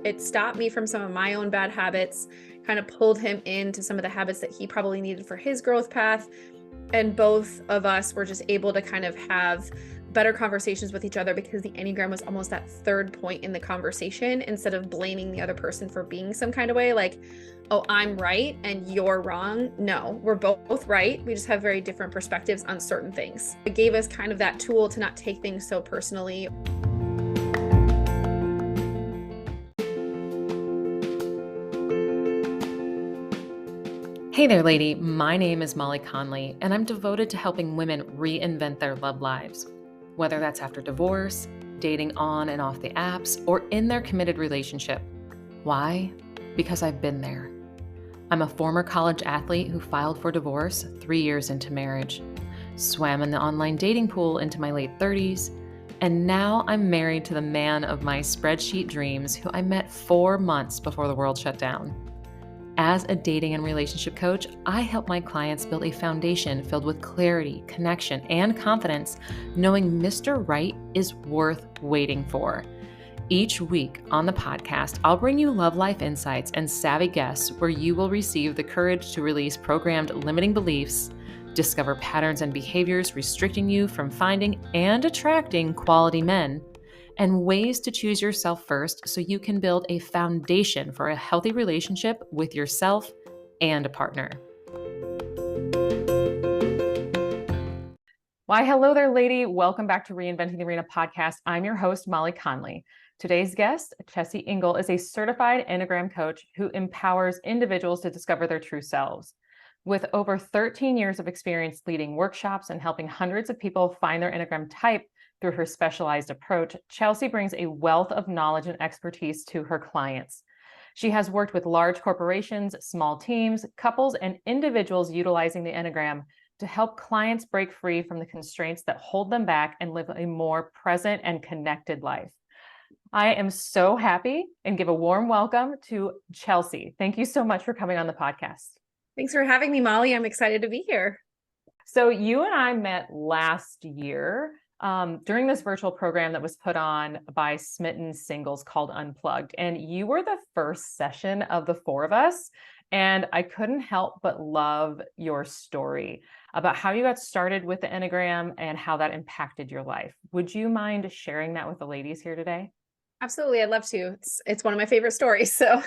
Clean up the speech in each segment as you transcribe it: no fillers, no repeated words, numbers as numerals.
it stopped me from some of my own bad habits, kind of pulled him into some of the habits that he probably needed for his growth path. And both of us were just able to kind of have better conversations with each other because the Enneagram was almost that third point in the conversation, instead of blaming the other person for being some kind of way, like, oh, I'm right and you're wrong. No, we're both right. We just have very different perspectives on certain things. It gave us kind of that tool to not take things so personally. Hey there, lady. My name is Molly Conley, and I'm devoted to helping women reinvent their love lives, whether that's after divorce, dating on and off the apps, or in their committed relationship. Why? Because I've been there. I'm a former college athlete who filed for divorce 3 years into marriage, swam in the online dating pool into my late 30s, and now I'm married to the man of my spreadsheet dreams who I met 4 months before the world shut down. As a dating and relationship coach, I help my clients build a foundation filled with clarity, connection, and confidence, knowing Mr. Right is worth waiting for. Each week on the podcast, I'll bring you love life insights and savvy guests where you will receive the courage to release programmed limiting beliefs, discover patterns and behaviors restricting you from finding and attracting quality men, and ways to choose yourself first so you can build a foundation for a healthy relationship with yourself and a partner. Why, hello there, lady. Welcome back to Reinventing the Arena podcast. I'm your host, Molly Conley. Today's guest, Chelsie Engle, is a certified Enneagram coach who empowers individuals to discover their true selves. With over 13 years of experience leading workshops and helping hundreds of people find their Enneagram type, through her specialized approach, Chelsie brings a wealth of knowledge and expertise to her clients. She has worked with large corporations, small teams, couples, and individuals utilizing the Enneagram to help clients break free from the constraints that hold them back and live a more present and connected life. I am so happy and give a warm welcome to Chelsie. Thank you so much for coming on the podcast. Thanks for having me, Molly. I'm excited to be here. So you and I met last year during this virtual program that was put on by Smitten Singles called Unplugged. And you were the first session of the four of us. And I couldn't help but love your story about how you got started with the Enneagram and how that impacted your life. Would you mind sharing that with the ladies here today? Absolutely. I'd love to. It's one of my favorite stories. So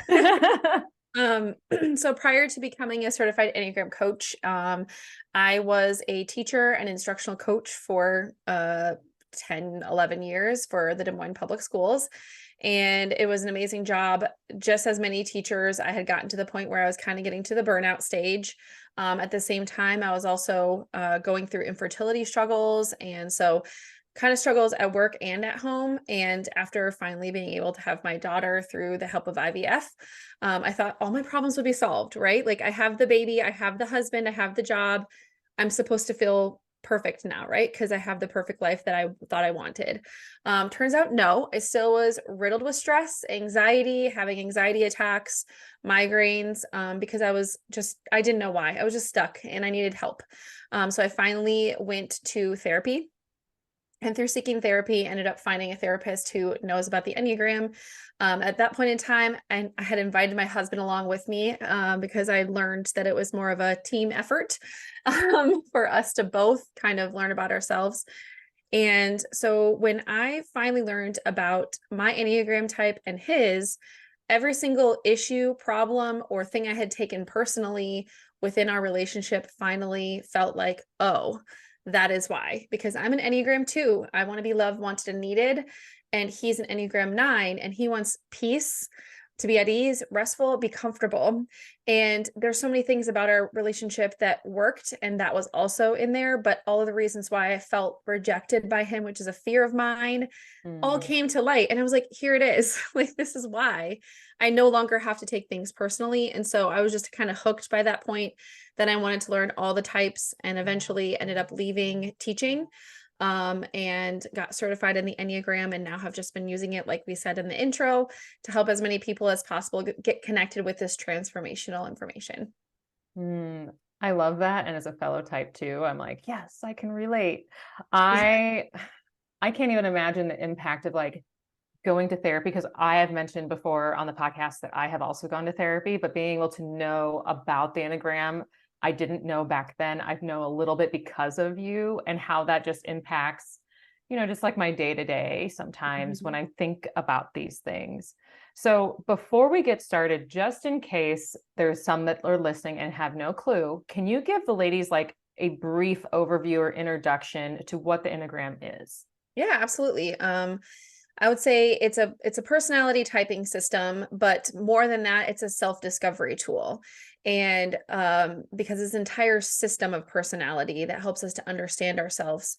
so prior to becoming a certified Enneagram coach, I was a teacher and instructional coach for 10, 11 years for the Des Moines Public Schools. And it was an amazing job. Just as many teachers, I had gotten to the point where I was kind of getting to the burnout stage. At the same time, I was also going through infertility struggles. And so kind of struggles at work and at home. And after finally being able to have my daughter through the help of IVF, I thought all my problems would be solved, right? Like I have the baby, I have the husband, I have the job. I'm supposed to feel perfect now, right? Because I have the perfect life that I thought I wanted. Turns out, no, I still was riddled with stress, anxiety, having anxiety attacks, migraines, because I didn't know why. I was just stuck and I needed help. So I finally went to therapy. And through seeking therapy, ended up finding a therapist who knows about the Enneagram. At that point in time, I had invited my husband along with me because I learned that it was more of a team effort for us to both kind of learn about ourselves. And so when I finally learned about my Enneagram type and his, every single issue, problem, or thing I had taken personally within our relationship finally felt like, oh, that is why, because I'm an Enneagram 2. I want to be loved, wanted, and needed. And he's an Enneagram 9, and he wants peace, to be at ease, restful, be comfortable. And there's so many things about our relationship that worked, and that was also in there. But all of the reasons why I felt rejected by him, which is a fear of mine, all came to light. And I was like, here it is. Like, this is why I no longer have to take things personally. And so I was just kind of hooked by that point. Then I wanted to learn all the types and eventually ended up leaving teaching and got certified in the Enneagram, and now have just been using it, like we said in the intro, to help as many people as possible get connected with this transformational information. I love that. And as a fellow type 2, I'm like, yes, I can relate. I can't even imagine the impact of like going to therapy, because I have mentioned before on the podcast that I have also gone to therapy, but being able to know about the Enneagram, I didn't know back then. I know a little bit because of you and how that just impacts, just like my day to day sometimes when Mhm. I think about these things. So before we get started, just in case there's some that are listening and have no clue, can you give the ladies like a brief overview or introduction to what the Enneagram is? Yeah, absolutely. I would say it's a personality typing system, but more than that, it's a self-discovery tool. And because it's an entire system of personality that helps us to understand ourselves.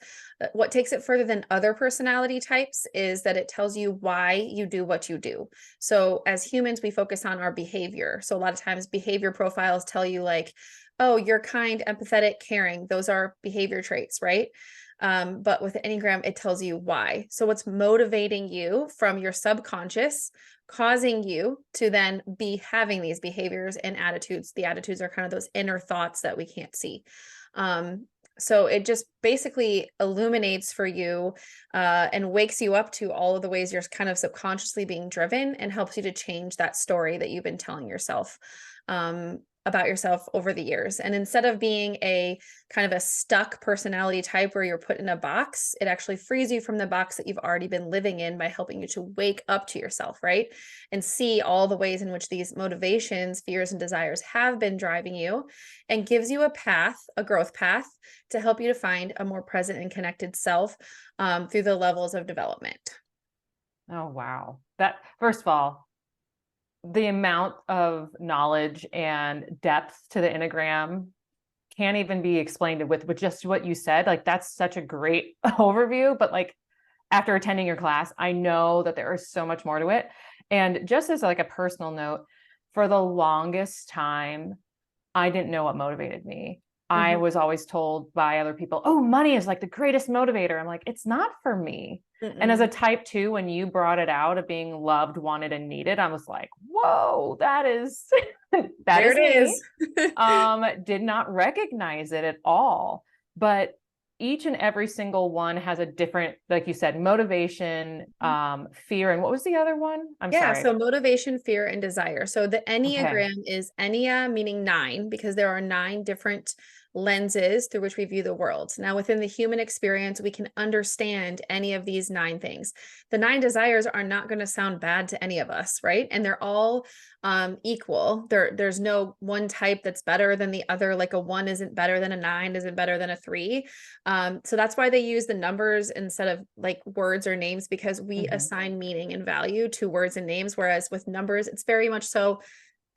What takes it further than other personality types is that it tells you why you do what you do. So as humans, we focus on our behavior. So a lot of times behavior profiles tell you like, oh, you're kind, empathetic, caring. Those are behavior traits, right? But with the Enneagram, it tells you why. So what's motivating you from your subconscious, causing you to then be having these behaviors and attitudes. The attitudes are kind of those inner thoughts that we can't see. So it just basically illuminates for you and wakes you up to all of the ways you're kind of subconsciously being driven and helps you to change that story that you've been telling yourself about yourself over the years. And instead of being a kind of a stuck personality type where you're put in a box, it actually frees you from the box that you've already been living in by helping you to wake up to yourself, right? And see all the ways in which these motivations, fears, and desires have been driving you and gives you a path, a growth path to help you to find a more present and connected self through the levels of development. Oh, wow. That, first of all, the amount of knowledge and depth to the Enneagram can't even be explained with just what you said. Like, that's such a great overview. But like, after attending your class, I know that there is so much more to it. And just as like a personal note, for the longest time, I didn't know what motivated me. I Mhm. was always told by other people, oh, money is like the greatest motivator. I'm like, it's not for me. And as a Mm-mm. type two, when you brought it out of being loved, wanted, and needed, I was like, whoa, that is that There is it me. is. Did not recognize it at all. But each and every single one has a different, like you said, motivation, fear, and what was the other one? I'm Yeah, sorry. so motivation, fear, and desire. So the Okay. Enneagram is Ennea, meaning nine, because there are nine different lenses through which we view the world. Now, within the human experience, we can understand any of these nine things. The nine desires are not going to sound bad to any of us, right? And they're all equal. There's no one type that's better than the other. Like a one isn't better than a nine, isn't better than a three. So that's why they use the numbers instead of like words or names, because we Mhm. assign meaning and value to words and names. Whereas with numbers, it's very much so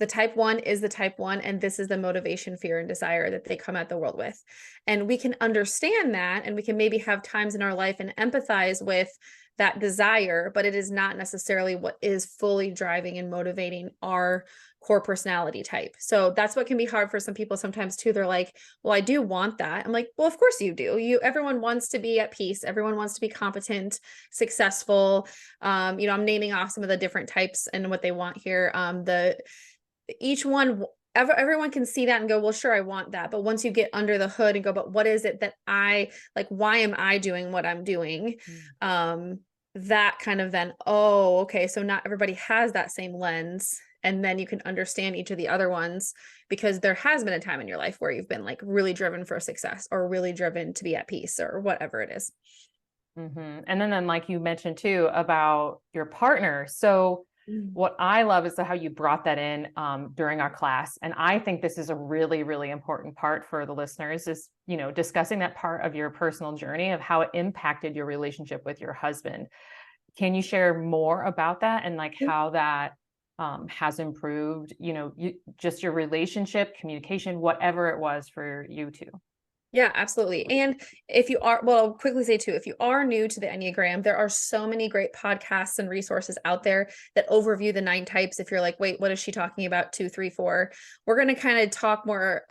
the type one is the type one, and this is the motivation, fear, and desire that they come at the world with. And we can understand that, and we can maybe have times in our life and empathize with that desire, but it is not necessarily what is fully driving and motivating our core personality type. So that's what can be hard for some people sometimes too. They're like, well, I do want that. I'm like, well, of course you do. Everyone wants to be at peace. Everyone wants to be competent, successful. I'm naming off some of the different types and what they want here. The each one everyone can see that and go, well, sure, I want that. But once you get under the hood and go, but what is it that I like? Why am I doing what I'm doing? Mm. Um, that kind of then, oh, okay, so not everybody has that same lens. And then you can understand each of the other ones because there has been a time in your life where you've been like really driven for success or really driven to be at peace or whatever it is. And then, like you mentioned too, about your partner. So, Mm. what I love is how you brought that in during our class, and I think this is a really, really important part for the listeners. Is discussing that part of your personal journey of how it impacted your relationship with your husband. Can you share more about that and like how that has improved? Just your relationship, communication, whatever it was for you two. Yeah, absolutely. And if you are, well, I'll quickly say too, if you are new to the Enneagram, there are so many great podcasts and resources out there that overview the nine types. If you're like, wait, what is she talking about? Two, three, four. We're going to kind of talk more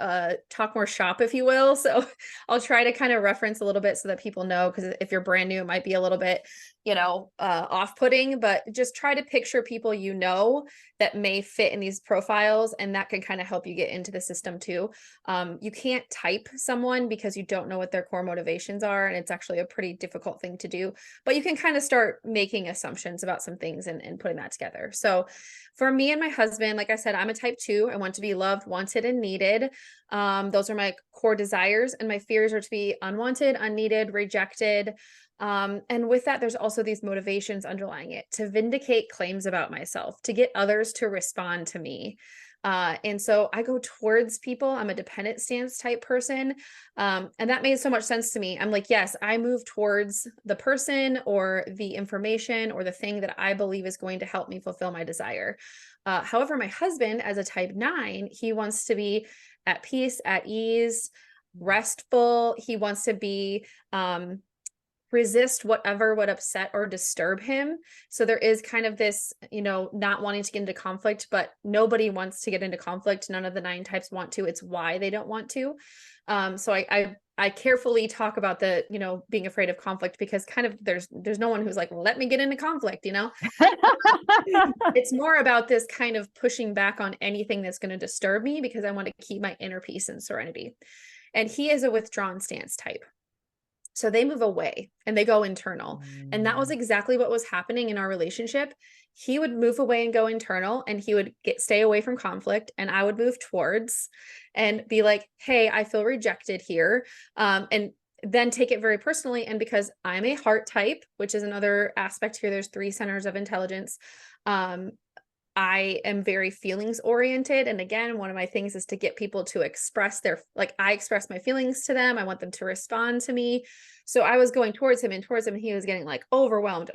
shop, if you will. So I'll try to kind of reference a little bit so that people know, because if you're brand new, it might be a little bit off-putting, but just try to picture people that may fit in these profiles, and that can kind of help you get into the system too. You can't type someone because you don't know what their core motivations are, and it's actually a pretty difficult thing to do, but you can kind of start making assumptions about some things and putting that together. So for me and my husband, like I said, I'm a type 2. I want to be loved, wanted, and needed. Those are my core desires, and my fears are to be unwanted, unneeded, rejected. And with that, there's also these motivations underlying it: to vindicate claims about myself, to get others to respond to me. And so I go towards people. I'm a dependent stance type person. And that made so much sense to me. I'm like, yes, I move towards the person or the information or the thing that I believe is going to help me fulfill my desire. However, my husband, as a type 9, he wants to be at peace, at ease, restful. He wants to be, resist whatever would upset or disturb him. So there is kind of this, not wanting to get into conflict, but nobody wants to get into conflict. None of the 9 types want to. It's why they don't want to. So I carefully talk about the, being afraid of conflict, because kind of there's no one who's like, well, let me get into conflict, It's more about this kind of pushing back on anything that's going to disturb me, because I want to keep my inner peace and serenity. And he is a withdrawn stance type. So they move away and they go internal. And that was exactly what was happening in our relationship. He would move away and go internal, and he would stay away from conflict, and I would move towards and be like, hey, I feel rejected here. And then take it very personally. And because I'm a heart type, which is another aspect here, there's 3 centers of intelligence. I am very feelings oriented. And again, one of my things is to get people to express I express my feelings to them. I want them to respond to me. So I was going towards him, and he was getting like overwhelmed,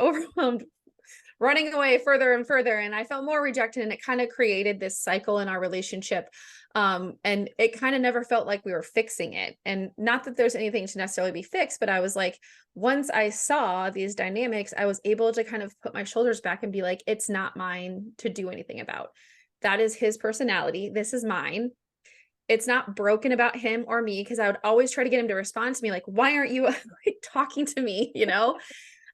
running away further and further. And I felt more rejected, and it kind of created this cycle in our relationship. And it kind of never felt like we were fixing it. And not that there's anything to necessarily be fixed, but I was like, once I saw these dynamics, I was able to kind of put my shoulders back and be like, it's not mine to do anything about. That is his personality. This is mine. It's not broken about him or me, because I would always try to get him to respond to me like, why aren't you talking to me,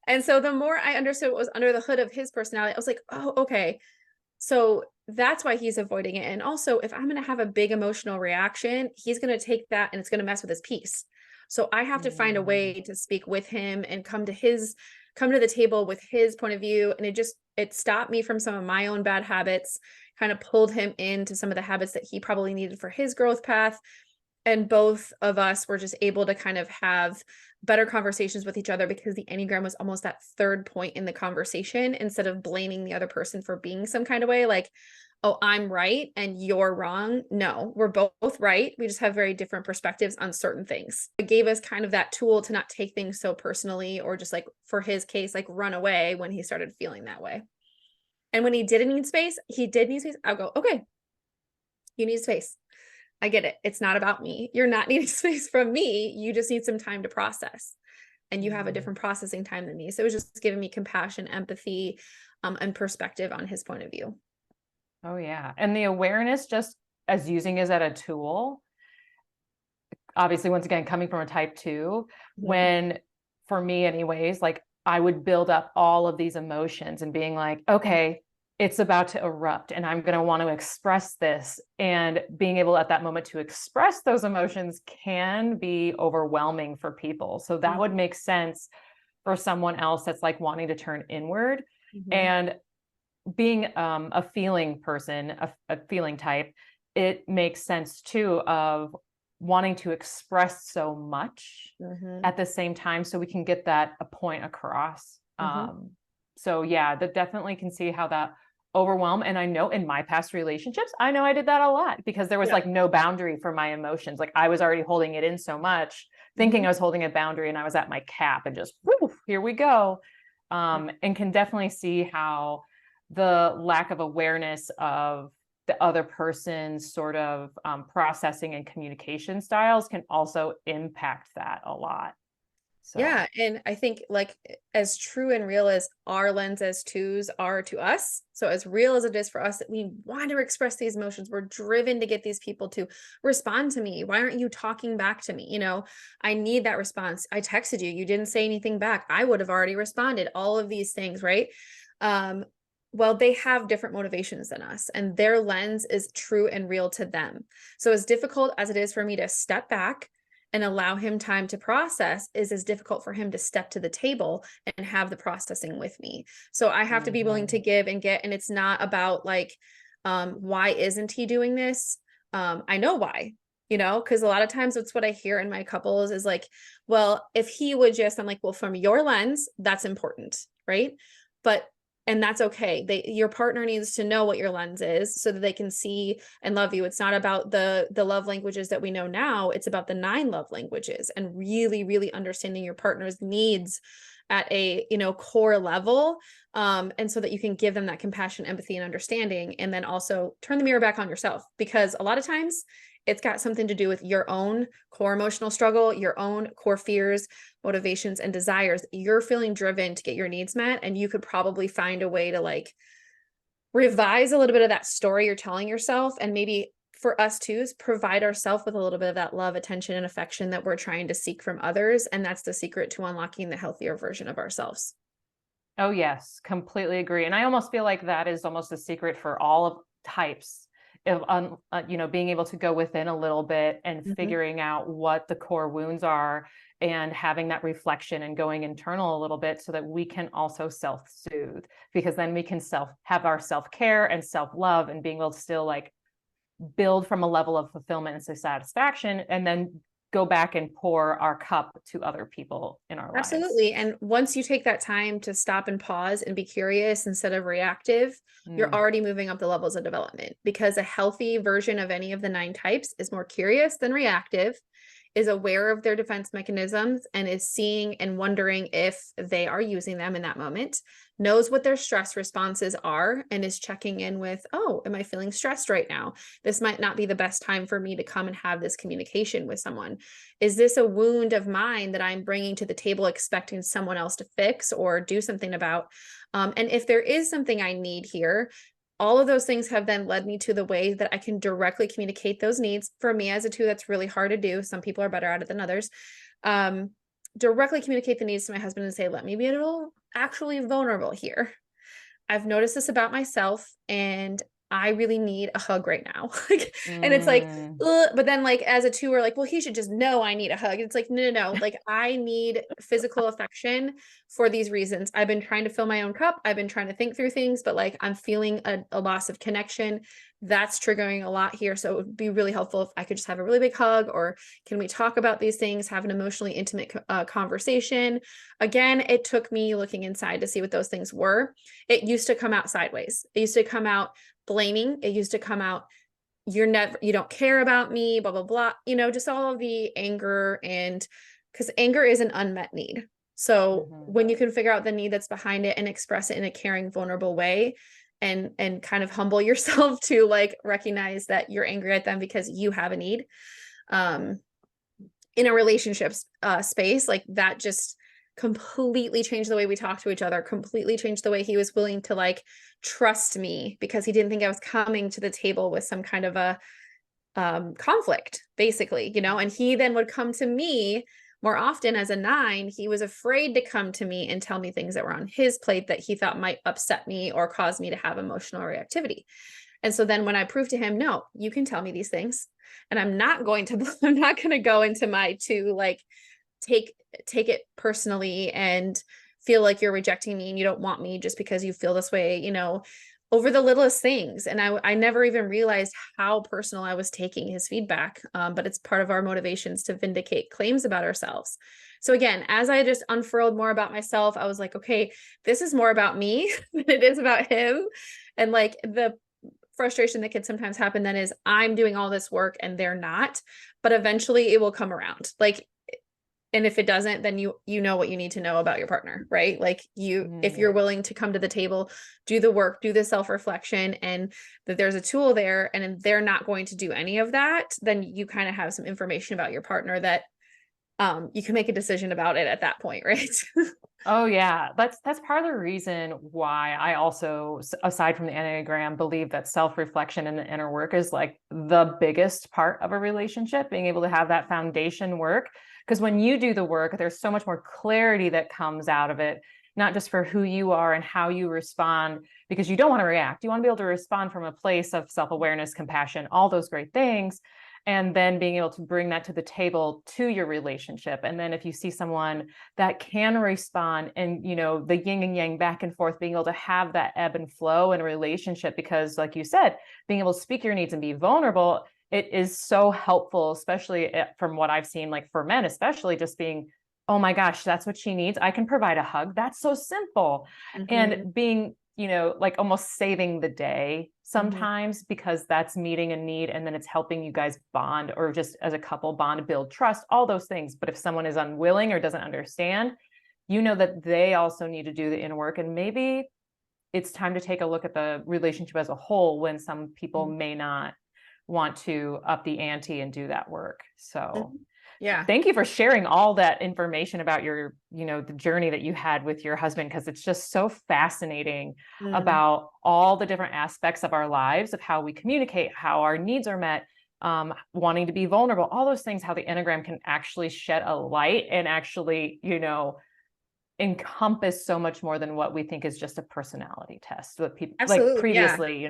And so the more I understood what was under the hood of his personality, I was like, oh, okay. So that's why he's avoiding it. And also, if I'm going to have a big emotional reaction, he's going to take that and it's going to mess with his peace. So I have to find a way to speak with him and come to the table with his point of view. And it stopped me from some of my own bad habits, kind of pulled him into some of the habits that he probably needed for his growth path. And both of us were just able to kind of have better conversations with each other, because the Enneagram was almost that third point in the conversation, instead of blaming the other person for being some kind of way, like, oh, I'm right and you're wrong. No, we're both right. We just have very different perspectives on certain things. It gave us kind of that tool to not take things so personally, or just like for his case, like run away when he started feeling that way. And when he did need space, I'll go, okay, you need space. I get it. It's not about me. You're not needing space from me. You just need some time to process. And you have a different processing time than me. So it was just giving me compassion, empathy, and perspective on his point of view. Oh, yeah. And the awareness, just as using it as a tool, obviously, once again, coming from a type 2, when, for me anyways, like I would build up all of these emotions and being like, okay, it's about to erupt and I'm going to want to express this. And being able at that moment to express those emotions can be overwhelming for people. So that would make sense for someone else that's like wanting to turn inward. And being a feeling person, a feeling type, it makes sense too of wanting to express so much at the same time, so we can get that a point across. So yeah, that definitely can see how that overwhelm. And I know in my past relationships, I know I did that a lot, because there was like no boundary for my emotions. Like I was already holding it in so much, thinking I was holding a boundary, and I was at my cap and just, whoo, here we go. And can definitely see how the lack of awareness of the other person's sort of processing and communication styles can also impact that a lot. So, Yeah. And I think like as true and real as our lens as twos are to us, so as real as it is for us that we want to express these emotions, we're driven to get these people to respond to me. Why aren't you talking back to me? I need that response. I texted you, you didn't say anything back. I would have already responded. All of these things, right? Um, well, they have different motivations than us, and their lens is true and real to them. So as difficult as it is for me to step back and allow him time to process is as difficult for him to step to the table and have the processing with me. So I have to be willing to mhm. give and get. And it's not about like, why isn't he doing this? I know why, because a lot of times it's what I hear in my couples is like, well, if he would just, I'm like, well, from your lens, that's important, right? But and that's okay. Your partner needs to know what your lens is so that they can see and love you. It's not about the love languages that we know now. It's about the 9 love languages and really, really understanding your partner's needs at a core level, and so that you can give them that compassion, empathy, and understanding, and then also turn the mirror back on yourself, because a lot of times it's got something to do with your own core emotional struggle, your own core fears, motivations, and desires. You're feeling driven to get your needs met, and you could probably find a way to like revise a little bit of that story you're telling yourself, and maybe for us too is provide ourselves with a little bit of that love, attention, and affection that we're trying to seek from others. And that's the secret to unlocking the healthier version of ourselves. Oh, yes, completely agree. And I almost feel like that is almost a secret for all of types of, being able to go within a little bit and Mhm. figuring out what the core wounds are and having that reflection and going internal a little bit so that we can also self-soothe, because then we can have our self-care and self-love and being able to still like build from a level of fulfillment and satisfaction, and then go back and pour our cup to other people in our lives. Absolutely. And once you take that time to stop and pause and be curious instead of reactive, you're Mm, already moving up the levels of development, because a healthy version of any of the 9 types is more curious than reactive, is aware of their defense mechanisms, and is seeing and wondering if they are using them in that moment, knows what their stress responses are, and is checking in with, oh, am I feeling stressed right now? This might not be the best time for me to come and have this communication with someone. Is this a wound of mine that I'm bringing to the table, expecting someone else to fix or do something about? And if there is something I need here, all of those things have then led me to the way that I can directly communicate those needs. For me as a 2, that's really hard to do. Some people are better at it than others. Um, Directly communicate the needs to my husband and say, let me be a little actually vulnerable here. I've noticed this about myself, and I really need a hug right now. Like, and it's like, mm, ugh, but then like as a 2, we're like, well, he should just know I need a hug. It's like, no, no, no. Like I need physical affection for these reasons. I've been trying to fill my own cup. I've been trying to think through things, but like I'm feeling a loss of connection. That's triggering a lot here. So it would be really helpful if I could just have a really big hug, or can we talk about these things, have an emotionally intimate conversation. Again, it took me looking inside to see what those things were. It used to come out sideways. It used to come out blaming. It used to come out, you don't care about me, blah, blah, blah. Just all of the anger, and because anger is an unmet need. So mhm. when you can figure out the need that's behind it and express it in a caring, vulnerable way, and kind of humble yourself to like recognize that you're angry at them because you have a need, um, in a relationships space, like that just completely changed the way we talk to each other, completely changed the way he was willing to like trust me, because he didn't think I was coming to the table with some kind of a conflict, basically, and he then would come to me more often. As a 9, he was afraid to come to me and tell me things that were on his plate that he thought might upset me or cause me to have emotional reactivity. And so then when I proved to him, no, you can tell me these things, and I'm not going to I'm not going to go into my to like take take it personally and feel like you're rejecting me and you don't want me just because you feel this way, over the littlest things. And I never even realized how personal I was taking his feedback. But it's part of our motivations to vindicate claims about ourselves. So again, as I just unfurled more about myself, I was like, okay, this is more about me than it is about him. And like the frustration that can sometimes happen then is I'm doing all this work and they're not, but eventually it will come around. Like, and if it doesn't, then you know what you need to know about your partner, right? Like if Mm. you're willing to come to the table, do the work, do the self-reflection, and that there's a tool there, and they're not going to do any of that, then you kind of have some information about your partner that you can make a decision about it at that point, right? Oh yeah, that's part of the reason why I also, aside from the Enneagram, believe that self-reflection and the inner work is like the biggest part of a relationship, being able to have that foundation work. Because when you do the work, there's so much more clarity that comes out of it, not just for who you are and how you respond, because you don't want to react. You want to be able to respond from a place of self-awareness, compassion, all those great things. And then being able to bring that to the table to your relationship. And then if you see someone that can respond, and the yin and yang back and forth, being able to have that ebb and flow in a relationship, because like you said, being able to speak your needs and be vulnerable, it is so helpful, especially from what I've seen, like for men, especially just being, oh my gosh, that's what she needs, I can provide a hug, that's so simple. Mhm. And being, like almost saving the day Mhm. sometimes, because that's meeting a need, and then it's helping you guys bond, or just as a couple bond, build trust, all those things. But if someone is unwilling or doesn't understand, that they also need to do the inner work, and maybe it's time to take a look at the relationship as a whole, when some people Mhm. may not want to up the ante and do that work. So Mhm. Yeah. thank you for sharing all that information about your, the journey that you had with your husband, because it's just so fascinating Mm. about all the different aspects of our lives, of how we communicate, how our needs are met, wanting to be vulnerable, all those things, how the Enneagram can actually shed a light and actually, encompass so much more than what we think is just a personality test. What people like Absolutely. Yeah. previously.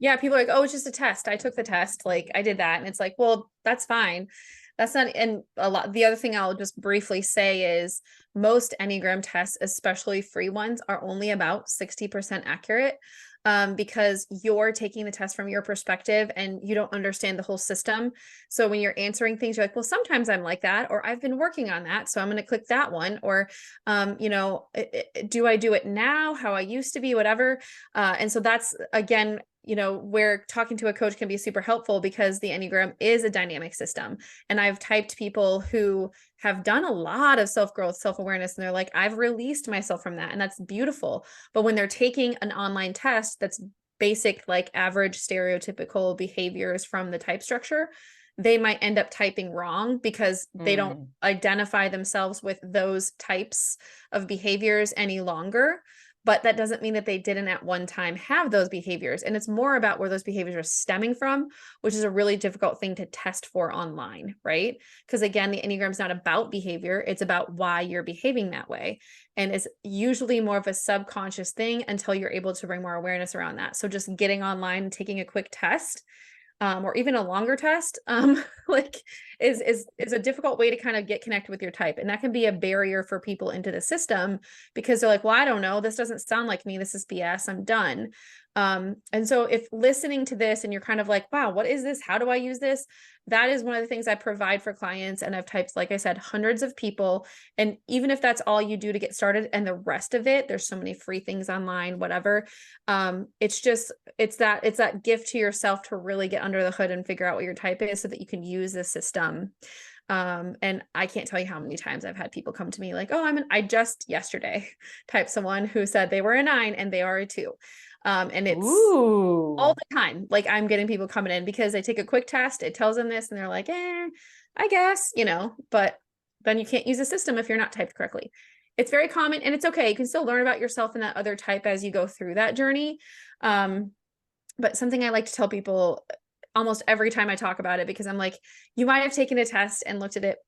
Yeah, people are like, oh, it's just a test. I took the test. Like I did that. And it's like, well, that's fine. That's not, and a lot, the other thing I'll just briefly say is most Enneagram tests, especially free ones, are only about 60% accurate. Because you're taking the test from your perspective and you don't understand the whole system. So when you're answering things, you're like, well, sometimes I'm like that, or I've been working on that. So I'm going to click that one. Or, do I do it now? How I used to be, whatever. And so that's again, where talking to a coach can be super helpful, because the Enneagram is a dynamic system. And I've typed people who have done a lot of self-growth, self-awareness, and they're like, I've released myself from that. And that's beautiful. But when they're taking an online test that's basic, like average stereotypical behaviors from the type structure, they might end up typing wrong because they don't Mm. identify themselves with those types of behaviors any longer. But that doesn't mean that they didn't at one time have those behaviors. And it's more about where those behaviors are stemming from, which is a really difficult thing to test for online, right? Because again, the Enneagram is not about behavior, it's about why you're behaving that way. And it's usually more of a subconscious thing until you're able to bring more awareness around that. So just getting online and taking a quick test, or even a longer test, like is a difficult way to kind of get connected with your type. And that can be a barrier for people into the system, because they're like, well, I don't know, this doesn't sound like me, this is BS, I'm done. And so if listening to this and you're kind of like, wow, what is this, how do I use this, that is one of the things I provide for clients. And I've typed, like I said, hundreds of people. And even if that's all you do to get started, and the rest of it, there's so many free things online, whatever, it's that gift to yourself to really get under the hood and figure out what your type is, so that you can use the system. And I can't tell you how many times I've had people come to me like, oh, I just yesterday typed someone who said they were a 9 and they are a 2. And it's all Ooh. the time. Like I'm getting people coming in because they take a quick test, it tells them this, and they're like, I guess, but then you can't use the system if you're not typed correctly. It's very common, and it's okay. You can still learn about yourself and that other type as you go through that journey. Um, but something I like to tell people almost every time I talk about it, because I'm like, you might have taken a test and looked at it,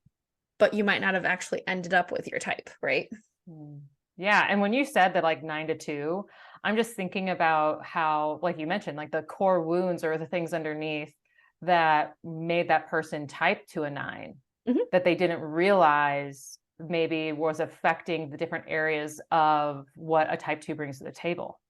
but you might not have actually ended up with your type, right? Mm. Yeah. And when you said that, like 9 to 2, I'm just thinking about how, like you mentioned, like the core wounds or the things underneath that made that person type to a 9, Mhm. that they didn't realize maybe was affecting the different areas of what a type 2 brings to the table.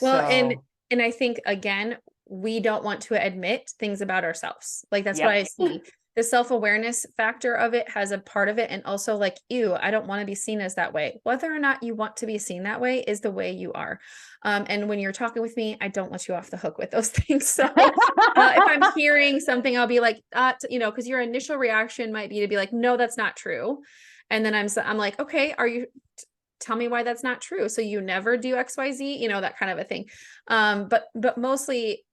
Well, and So, and I think again, we don't want to admit things about ourselves. Like that's what yep. I see. The self-awareness factor of it has a part of it, and also like, ew, I don't want to be seen as that way. Whether or not you want to be seen that way is the way you are. And when you're talking with me, I don't let you off the hook with those things. So if I'm hearing something, I'll be like, because your initial reaction might be to be like, no, that's not true. And then I'm like, okay, are you, tell me why that's not true. So you never do XYZ, that kind of a thing. But mostly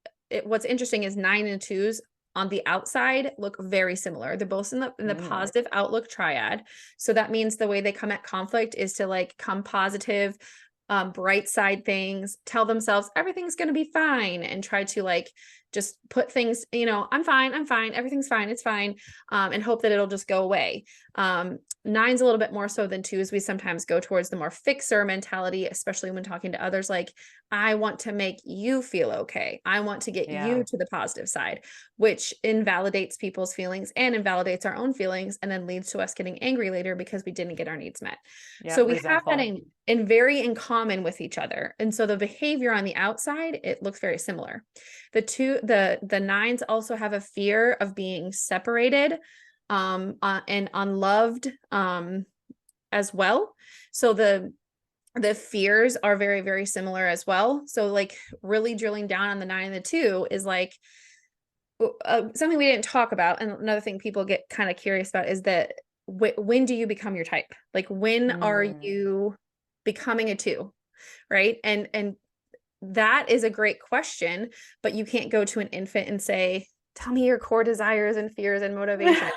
what's interesting is 9 and 2s on the outside look very similar. They're both in the Mm. positive outlook triad. So that means the way they come at conflict is to like come positive, bright side things, tell themselves everything's going to be fine, and try to like just put things, I'm fine, everything's fine, it's fine, and hope that it'll just go away. Nine's a little bit more so than twos. We sometimes go towards the more fixer mentality, especially when talking to others, like, I want to make you feel okay. I want to get Yeah. you to the positive side, which invalidates people's feelings and invalidates our own feelings, and then leads to us getting angry later because we didn't get our needs met. Yeah. So we have that Resentful. in common with each other. And so the behavior on the outside, it looks very similar. The nines also have a fear of being separated, and unloved, as well. So the fears are very, very similar as well. So like really drilling down on the 9 and the 2 is like, something we didn't talk about. And another thing people get kind of curious about is that when do you become your type? Like, when are Mm. you becoming a 2? Right. And that is a great question, but you can't go to an infant and say, tell me your core desires and fears and motivations.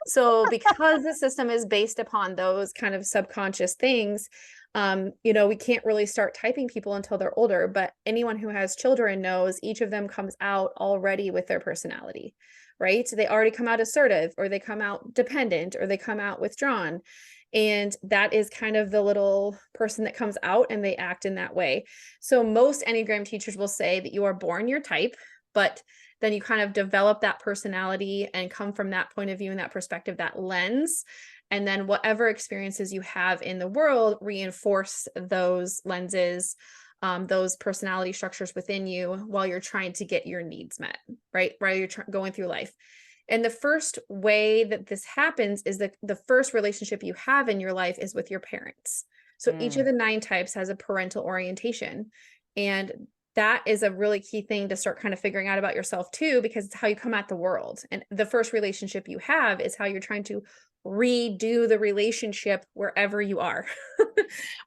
So because the system is based upon those kind of subconscious things, we can't really start typing people until they're older, but anyone who has children knows each of them comes out already with their personality, right? So they already come out assertive, or they come out dependent, or they come out withdrawn. And that is kind of the little person that comes out, and they act in that way. So most Enneagram teachers will say that you are born your type, but then you kind of develop that personality and come from that point of view and that perspective, that lens. And then whatever experiences you have in the world reinforce those lenses, those personality structures within you while you're trying to get your needs met, right? While you're going through life. And the first way that this happens is that the first relationship you have in your life is with your parents. So each of Mm. the 9 types has a parental orientation. And that is a really key thing to start kind of figuring out about yourself too, because it's how you come at the world. And the first relationship you have is how you're trying to redo the relationship wherever you are,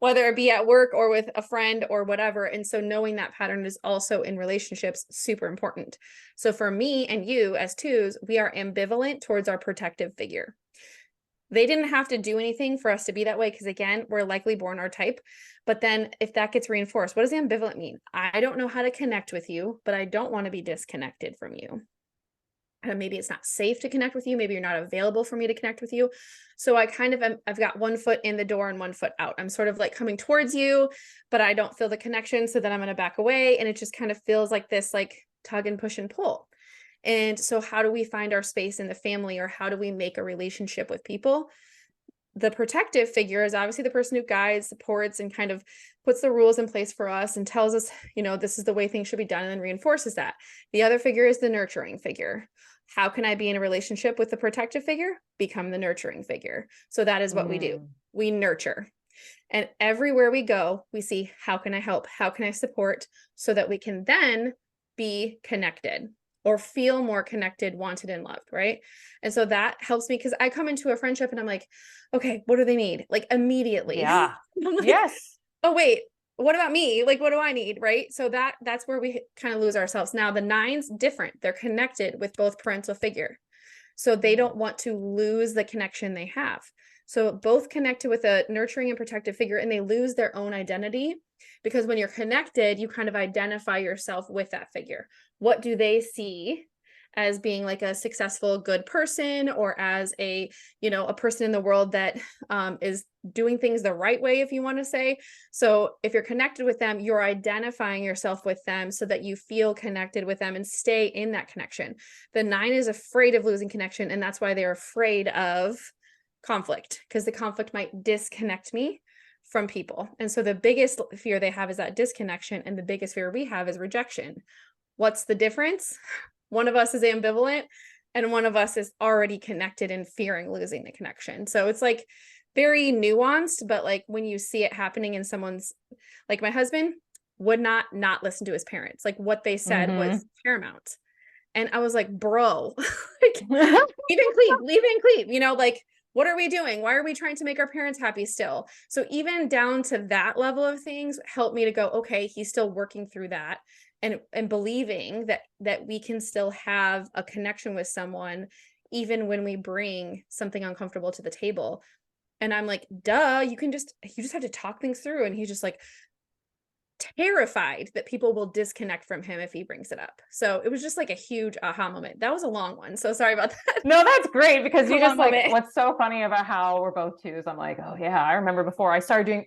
whether it be at work or with a friend or whatever. And so knowing that pattern is also in relationships super important. So for me and you as 2s, we are ambivalent towards our protective figure. They didn't have to do anything for us to be that way, because again, we're likely born our type. But then if that gets reinforced, what does ambivalent mean? I don't know how to connect with you, but I don't want to be disconnected from you. Maybe it's not safe to connect with you. Maybe you're not available for me to connect with you. So I kind of I've got one foot in the door and one foot out. I'm sort of like coming towards you, but I don't feel the connection. So then I'm going to back away. And it just kind of feels like this like tug and push and pull. And so how do we find our space in the family, or how do we make a relationship with people? The protective figure is obviously the person who guides, supports, and kind of puts the rules in place for us and tells us, this is the way things should be done, and then reinforces that. The other figure is the nurturing figure. How can I be in a relationship with the protective figure? Become the nurturing figure. So that is what we do. Mm. We nurture. And everywhere we go, we see, how can I help? How can I support? So that we can then be connected, or feel more connected, wanted, and loved, right? And so that helps me, because I come into a friendship and I'm like, okay, what do they need? Like immediately. Yeah. I'm like, Yes. oh wait, what about me? Like, what do I need? Right. So that's where we kind of lose ourselves. Now the 9s, different. They're connected with both parental figure. So they Mm. don't want to lose the connection they have. So both connected with a nurturing and protective figure, and they lose their own identity, because when you're connected, you kind of identify yourself with that figure. What do they see as being like a successful, good person, or as a person in the world that is doing things the right way, if you want to say. So if you're connected with them, you're identifying yourself with them so that you feel connected with them and stay in that connection. The 9 is afraid of losing connection, and that's why they're afraid of conflict, because the conflict might disconnect me from people. And so the biggest fear they have is that disconnection, and the biggest fear we have is rejection. What's the difference? One of us is ambivalent, and one of us is already connected and fearing losing the connection. So it's like very nuanced, but like when you see it happening in someone's, like my husband would not listen to his parents. Like what they said Mm-hmm. was paramount. And I was like, bro, like leave and cleave, like What are we doing? Why are we trying to make our parents happy still? So even down to that level of things helped me to go, okay, he's still working through that, and believing that we can still have a connection with someone even when we bring something uncomfortable to the table. And I'm like, duh, you just have to talk things through. And he's just like terrified that people will disconnect from him if he brings it up. So it was just like a huge aha moment. That was a long one. So sorry about that. No, that's great because A you long just like, moment. what's so funny about how we're both twos. I'm like, oh yeah, I remember before I started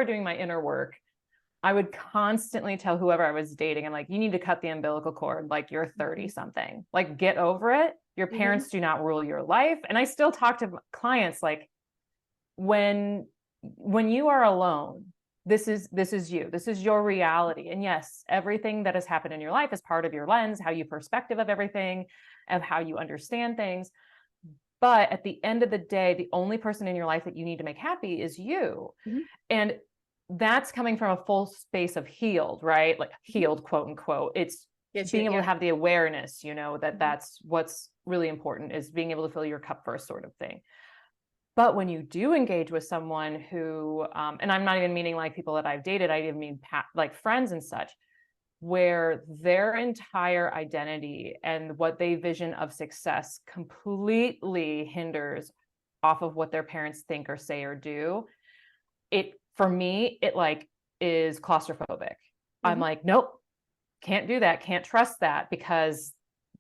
doing my inner work, I would constantly tell whoever I was dating, and like, you need to cut the umbilical cord. Like, you're 30 something, like, get over it. Your parents do not rule your life. And I still talk to clients like, when you are alone, this is you, this is your reality. And yes, everything that has happened in your life is part of your lens, how you perspective of everything, of how you understand things. But at the end of the day, the only person in your life that you need to make happy is you. Mhm. And that's coming from a full space of healed, right? Like healed, quote unquote. It's Get you, being able yeah. to have the awareness, that that's what's really important, is being able to fill your cup first, sort of thing. But when you do engage with someone who, and I'm not even meaning like people that I've dated, I even mean like friends and such, where their entire identity and what they vision of success completely hinders off of what their parents think or say or do, for me, it like is claustrophobic. I'm like, nope, can't do that, can't trust that, because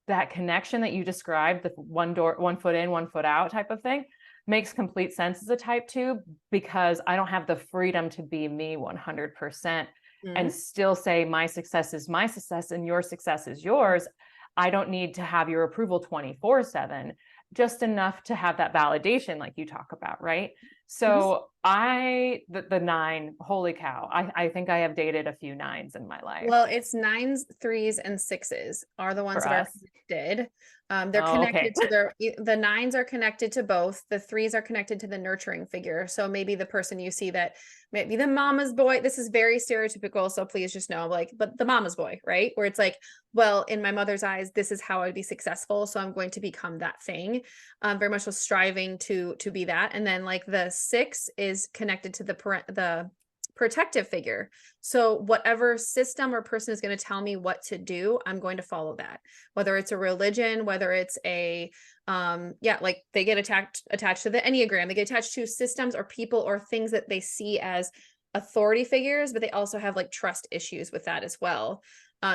that connection that you described, the one foot in, one foot out type of thing, makes complete sense as a type 2, because I don't have the freedom to be me 100% and still say my success is my success and your success is yours. I don't need to have your approval 24/7, just enough to have that validation like you talk about, right? So the 9, holy cow, I think I have dated a few 9s in my life. Well, it's 9s, 3s, and 6s are the ones For that are us. connected. They're Oh, okay. connected to the 9s are connected to both. The 3s are connected to the nurturing figure. So maybe the person you see that maybe the mama's boy. This is very stereotypical, so please just know, like, but the mama's boy, right? Where it's like, well, in my mother's eyes, this is how I'd be successful, so I'm going to become that thing. Very much so striving to be that. And then like the 6 is connected to the protective figure. So whatever system or person is going to tell me what to do, I'm going to follow that. Whether it's a religion, whether it's a like they get attached to the Enneagram, they get attached to systems or people or things that they see as authority figures, but they also have like trust issues with that as well.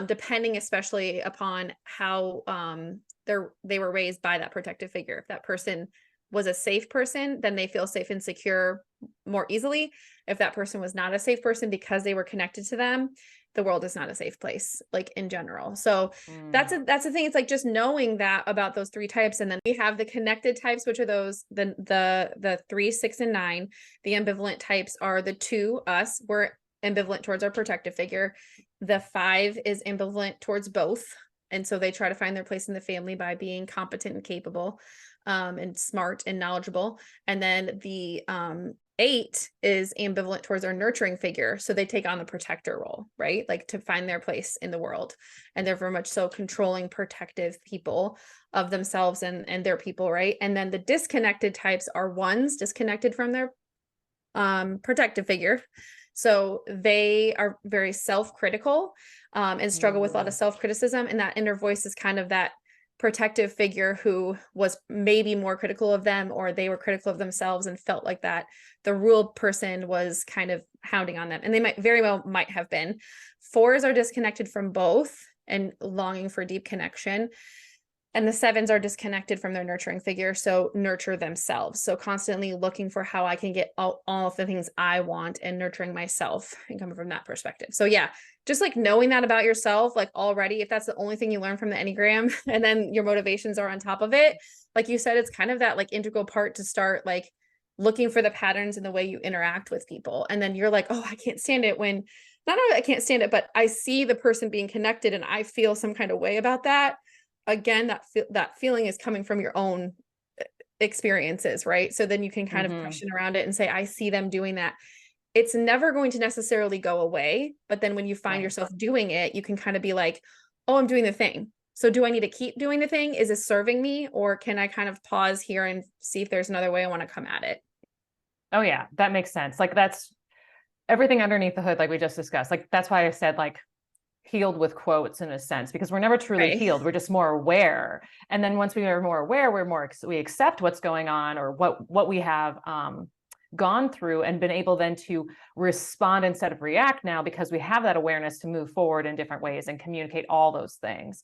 Depending especially upon how they were raised by that protective figure. If that person was a safe person, then they feel safe and secure more easily. If that person was not a safe person because they were connected to them, the world is not a safe place, like in general. So that's the thing. It's like just knowing that about those 3 types. And then we have the connected types, which are those the 3, 6, and 9. The ambivalent types are the 2, us. We're ambivalent towards our protective figure. The 5 is ambivalent towards both. And so they try to find their place in the family by being competent and capable, and smart and knowledgeable. And then the 8 is ambivalent towards our nurturing figure. So they take on the protector role, right? Like to find their place in the world. And they're very much so controlling, protective people of themselves and their people, right? And then the disconnected types are 1s disconnected from their protective figure. So they are very self-critical, and struggle with a lot of self-criticism. And that inner voice is kind of that protective figure who was maybe more critical of them, or they were critical of themselves and felt like that the ruled person was kind of hounding on them. And they might have been. 4s are disconnected from both and longing for deep connection. And the 7s are disconnected from their nurturing figure. So nurture themselves. So constantly looking for how I can get all of the things I want and nurturing myself and coming from that perspective. So yeah, just like knowing that about yourself, like already, if that's the only thing you learn from the Enneagram, and then your motivations are on top of it, like you said, it's kind of that like integral part to start like looking for the patterns in the way you interact with people. And then you're like, oh, I can't stand it when, not only I can't stand it, but I see the person being connected and I feel some kind of way about that. Again, that feeling is coming from your own experiences, right? So then you can kind of question around it and say, I see them doing that. It's never going to necessarily go away. But then when you find yourself doing it, you can kind of be like, oh, I'm doing the thing. So do I need to keep doing the thing? Is this serving me? Or can I kind of pause here and see if there's another way I want to come at it? Oh yeah, that makes sense. Like that's everything underneath the hood, like we just discussed. Like that's why I said like healed with quotes in a sense, because we're never truly Right. healed. We're just more aware. And then once we are more aware, we accept what's going on or what we have gone through and been able then to respond instead of react now, because we have that awareness to move forward in different ways and communicate all those things.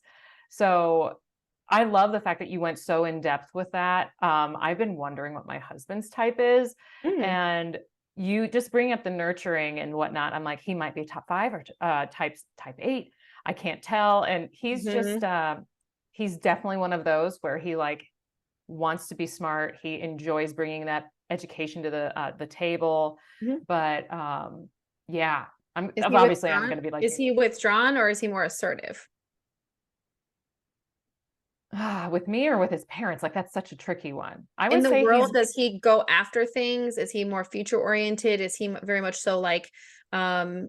So I love the fact that you went so in depth with that. I've been wondering what my husband's type is, Mm. and you just bring up the nurturing and whatnot. I'm like, he might be top 5 or type 8. I can't tell. And he's just, Mhm. he's definitely one of those where he like wants to be smart. He enjoys bringing that education to the table. Mhm. But yeah, Is he obviously I'm withdrawn? going to be like, Is he withdrawn or is he more assertive? with me or with his parents, like that's such a tricky one. I In would the say world, he's does he go after things? Is he more future oriented? Is he very much so like kind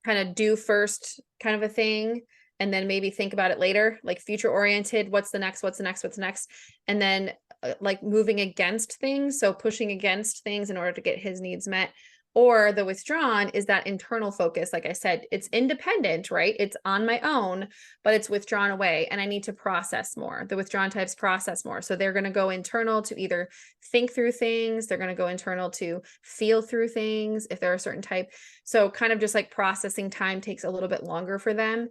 of do first kind of a thing and then maybe think about it later, like future oriented, what's the next, what's the next, what's the next? And then like moving against things, so pushing against things in order to get his needs met. Or the withdrawn is that internal focus. Like I said, it's independent, right? It's on my own, but it's withdrawn away and I need to process more. The withdrawn types process more. So they're going to go internal to either think through things, they're going to go internal to feel through things if they're a certain type. So kind of just like processing time takes a little bit longer for them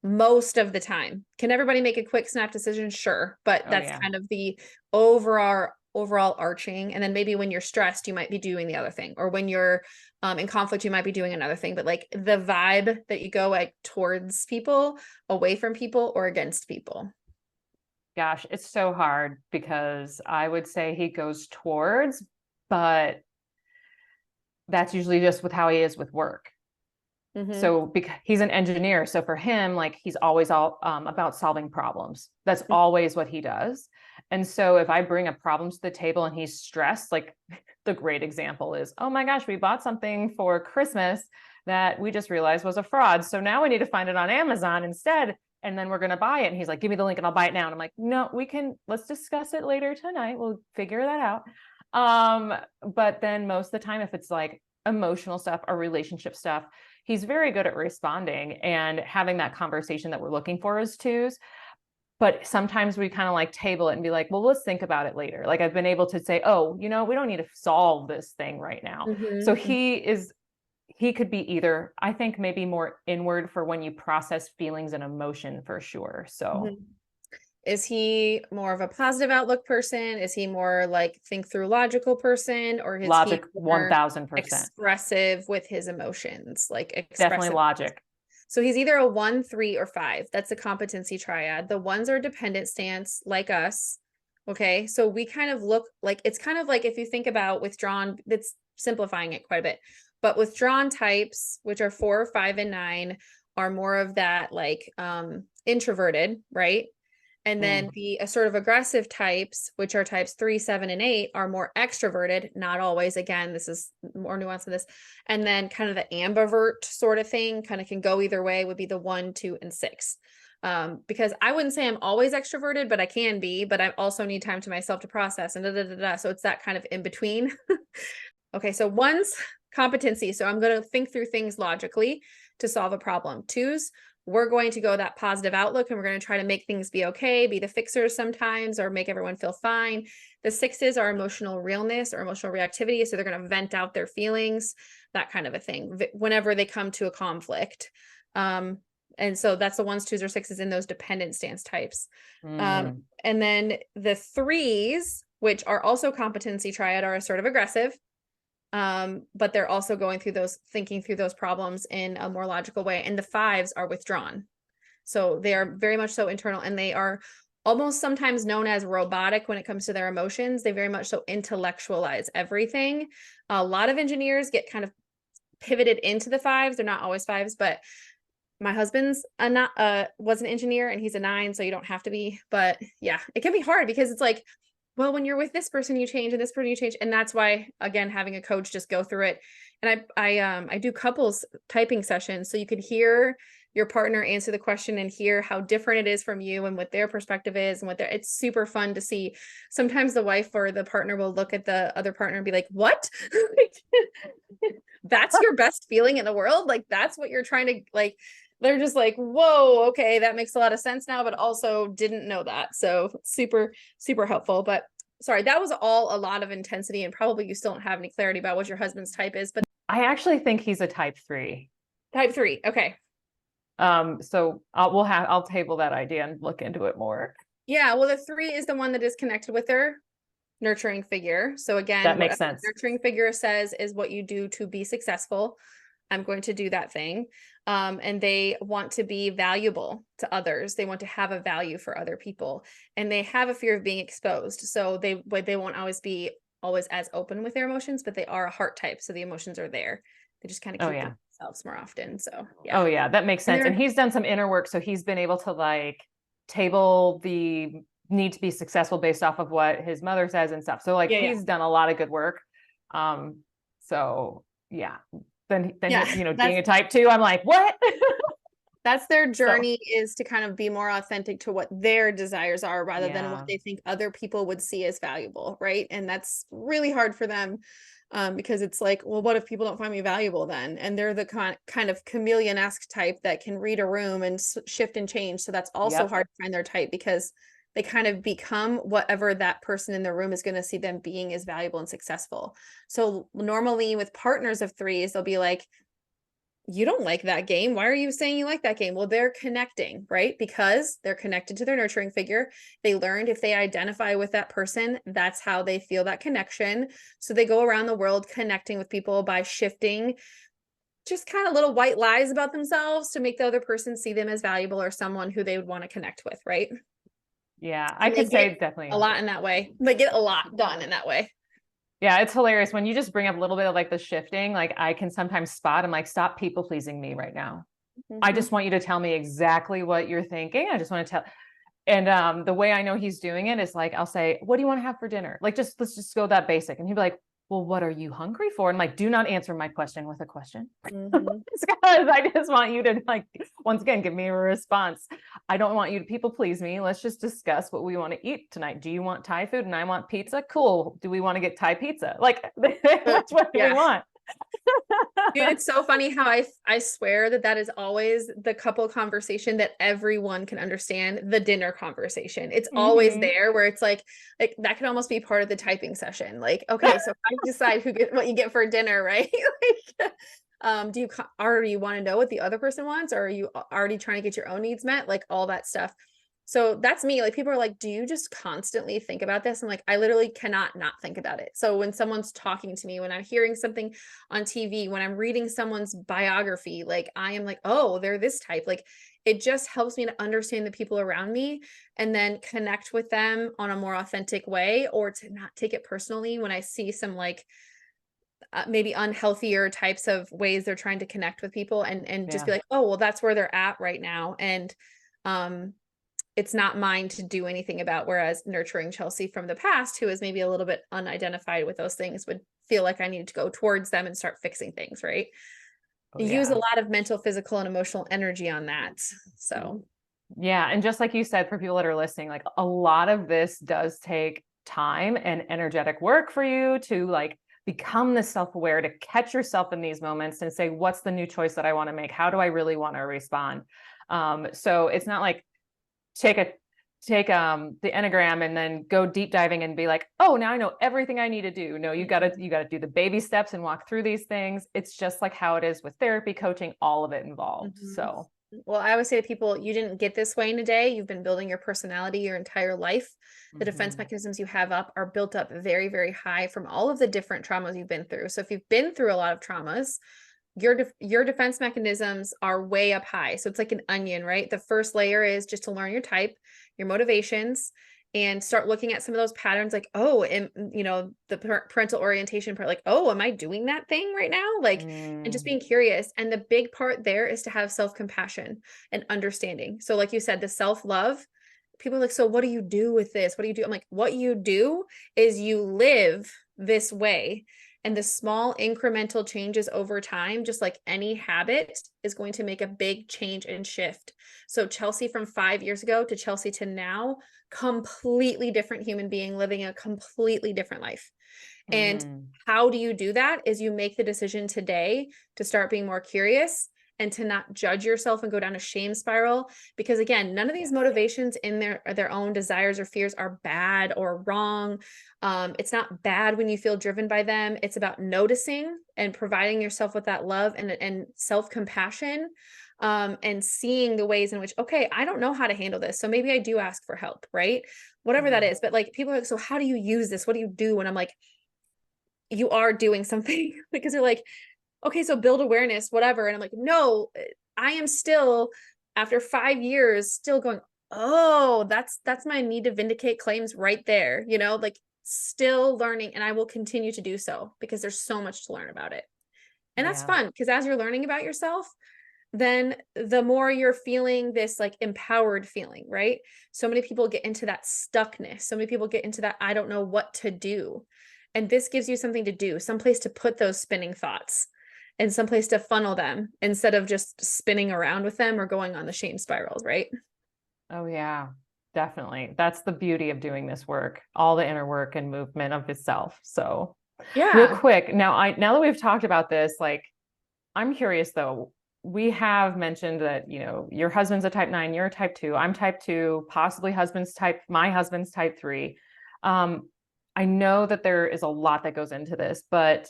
most of the time. Can everybody make a quick snap decision? Sure, but oh that's yeah. kind of the overall arching. And then maybe when you're stressed, you might be doing the other thing, or when you're in conflict, you might be doing another thing. But like the vibe that you go like towards people, away from people, or against people. Gosh, it's so hard because I would say he goes towards, but that's usually just with how he is with work. Mm-hmm. So because he's an engineer, so for him, like he's always all about solving problems. That's always what he does. And so if I bring a problem to the table and he's stressed, like the great example is, oh my gosh, we bought something for Christmas that we just realized was a fraud. So now we need to find it on Amazon instead. And then we're going to buy it. And he's like, give me the link and I'll buy it now. And I'm like, no, let's discuss it later tonight. We'll figure that out. But then most of the time, if it's like emotional stuff or relationship stuff, he's very good at responding and having that conversation that we're looking for as twos. But sometimes we kind of like table it and be like, well, let's think about it later. Like I've been able to say, oh, we don't need to solve this thing right now. So Mm-hmm. he could be either, I think maybe more inward for when you process feelings and emotion for sure. So Mm-hmm. Is he more of a positive outlook person? Is he more like think through logical person, or is he logic, more 1000%. expressive with his emotions, like Definitely expressive? logic. So he's either a 1, 3, or 5. That's the competency triad. The ones are dependent stance, like us. Okay. So we kind of look like it's kind of like if you think about withdrawn, that's simplifying it quite a bit. But withdrawn types, which are 4, 5, and 9, are more of that like introverted, right? And then Mm. the assertive aggressive types, which are types 3, 7, and 8, are more extroverted. Not always. Again, this is more nuanced than this. And then kind of the ambivert sort of thing kind of can go either way, would be the 1, 2, and 6. Because I wouldn't say I'm always extroverted, but I can be, but I also need time to myself to process and da, da, da, da. So it's that kind of in between. Okay. So one's competency. So I'm going to think through things logically to solve a problem. Twos, we're going to go that positive outlook and we're going to try to make things be okay, be the fixers sometimes, or make everyone feel fine. The sixes are emotional realness or emotional reactivity. So they're going to vent out their feelings, that kind of a thing, whenever they come to a conflict. And so that's the ones, twos, or sixes in those dependent stance types. Mm. And then the threes, which are also competency triad, are assertive aggressive. But they're also thinking through those problems in a more logical way. And the fives are withdrawn. So they are very much so internal, and they are almost sometimes known as robotic when it comes to their emotions. They very much so intellectualize everything. A lot of engineers get kind of pivoted into the fives. They're not always fives, but my husband's was an engineer and he's a 9, so you don't have to be. But yeah, it can be hard because it's like, well, when you're with this person, you change, and this person you change. And that's why, again, having a coach just go through it. And I do couples typing sessions, so you could hear your partner answer the question and hear how different it is from you and what their perspective is and it's super fun to see. Sometimes the wife or the partner will look at the other partner and be like, what? That's your best feeling in the world? Like, that's what you're trying to like, they're just like, whoa, okay, that makes a lot of sense now, but also didn't know that. So super, super helpful. But sorry, that was all a lot of intensity, and probably you still don't have any clarity about what your husband's type is, but I actually think he's a type 3. type 3. Okay. So I'll table that idea and look into it more. Yeah. Well, the 3 is the one that is connected with their nurturing figure. So again, That what makes sense. nurturing figure says is what you do to be successful. I'm going to do that thing. And they want to be valuable to others. They want to have a value for other people, and they have a fear of being exposed. So they won't always be as open with their emotions, but they are a heart type. So the emotions are there. They just kind of keep themselves more often. So yeah. Oh yeah, that makes sense. And he's done some inner work. So he's been able to like table the need to be successful based off of what his mother says and stuff. So like he's done a lot of good work. So yeah. Then you know, being a type 2, I'm like, what? That's their journey, is to kind of be more authentic to what their desires are rather than what they think other people would see as valuable, right? And that's really hard for them, because it's like, well, what if people don't find me valuable then? And they're the kind of chameleon-esque type that can read a room and shift and change. So that's also hard to find their type, because they kind of become whatever that person in the room is going to see them being as valuable and successful. So normally with partners of 3s, they'll be like, you don't like that game. Why are you saying you like that game? Well, they're connecting, right? Because they're connected to their nurturing figure. They learned if they identify with that person, that's how they feel that connection. So they go around the world connecting with people by shifting just kind of little white lies about themselves to make the other person see them as valuable or someone who they would want to connect with, right? Yeah, I could say definitely a lot in that way. They get a lot done in that way. Yeah, it's hilarious when you just bring up a little bit of like the shifting. Like I can sometimes spot, I'm like, stop people pleasing me right now. I just want you to tell me exactly what you're thinking. I just want to tell. And the way I know he's doing it is like, I'll say, what do you want to have for dinner? Like, let's just go that basic. And he'd be like, well, what are you hungry for? And like, do not answer my question with a question. It's because I just want you to like, once again, give me a response. I don't want you to people please me. Let's just discuss what we want to eat tonight. Do you want Thai food and I want pizza? Cool. Do we want to get Thai pizza? Like that's what we want. Dude, it's so funny how I swear that is always the couple conversation that everyone can understand, the dinner conversation. It's always there, where it's like that could almost be part of the typing session. Like, okay, so I decide what you get for dinner, right? Like, do you already want to know what the other person wants, or are you already trying to get your own needs met? Like all that stuff. So that's me. Like people are like, do you just constantly think about this? I'm like, I literally cannot not think about it. So when someone's talking to me, when I'm hearing something on TV, when I'm reading someone's biography, like I am like, oh, they're this type. Like it just helps me to understand the people around me and then connect with them on a more authentic way, or to not take it personally when I see some like maybe unhealthier types of ways they're trying to connect with people, and just be like, oh, well, that's where they're at right now. And it's not mine to do anything about. Whereas nurturing Chelsie from the past, who is maybe a little bit unidentified with those things, would feel like I need to go towards them and start fixing things, right? Use a lot of mental, physical, and emotional energy on that. So yeah. And just like you said, for people that are listening, like a lot of this does take time and energetic work for you to like become the self-aware, to catch yourself in these moments and say, what's the new choice that I want to make? How do I really want to respond? So it's not like take the Enneagram and then go deep diving and be like, oh, now I know everything I need to do. No, you got to do the baby steps and walk through these things. It's just like how it is with therapy, coaching, all of it involved. So, well, I always say to people, you didn't get this way in a day. You've been building your personality your entire life. The defense mechanisms you have up are built up very, very high from all of the different traumas you've been through. So if you've been through a lot of traumas, your defense mechanisms are way up high. So it's like an onion, right? The first layer is just to learn your type, your motivations, and start looking at some of those patterns, like, oh, and you know, the parental orientation part, like, oh, am I doing that thing right now? Like, and just being curious. And the big part there is to have self-compassion and understanding. So like you said, the self-love, people are like, so what do you do with this? What do you do? I'm like, what you do is you live this way. And the small incremental changes over time, just like any habit, is going to make a big change and shift. So Chelsie from 5 years ago to Chelsie to now, completely different human being living a completely different life. And Mm, how do you do that is you make the decision today to start being more curious and to not judge yourself and go down a shame spiral. Because again, none of these yes. motivations in their own desires or fears are bad or wrong. It's not bad when you feel driven by them. It's about noticing and providing yourself with that love and self-compassion, and seeing the ways in which, okay, I don't know how to handle this. So maybe I do ask for help, right? Whatever that Mm, is. But like people are like, so how do you use this? What do you do? And I'm like, you are doing something because you're like, okay, so build awareness, whatever. And I'm like, no, I am still, after 5 years, still going, oh, that's my need to vindicate claims right there, like still learning. And I will continue to do so because there's so much to learn about it. And that's yeah. fun because as you're learning about yourself, then the more you're feeling this like empowered feeling, right? So many people get into that stuckness. So many people get into that, I don't know what to do. And this gives you something to do, someplace to put those spinning thoughts and someplace to funnel them instead of just spinning around with them or going on the shame spirals, right? Oh, yeah, definitely. That's the beauty of doing this work, all the inner work and movement of itself. So, real Yeah. quick, now that we've talked about this, like, I'm curious though. We have mentioned that, your husband's a type 9, you're a type 2, I'm type 2, possibly my husband's type 3. Um, I know that there is a lot that goes into this, but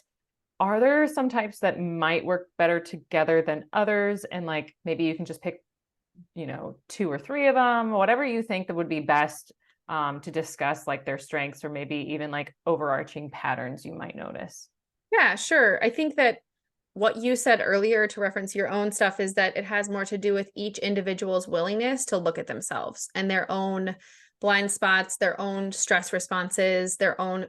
are there some types that might work better together than others? And like maybe you can just pick, 2 or 3 of them, whatever you think that would be best, to discuss like their strengths or maybe even like overarching patterns you might notice. Yeah, sure. I think that what you said earlier to reference your own stuff is that it has more to do with each individual's willingness to look at themselves and their own blind spots, their own stress responses,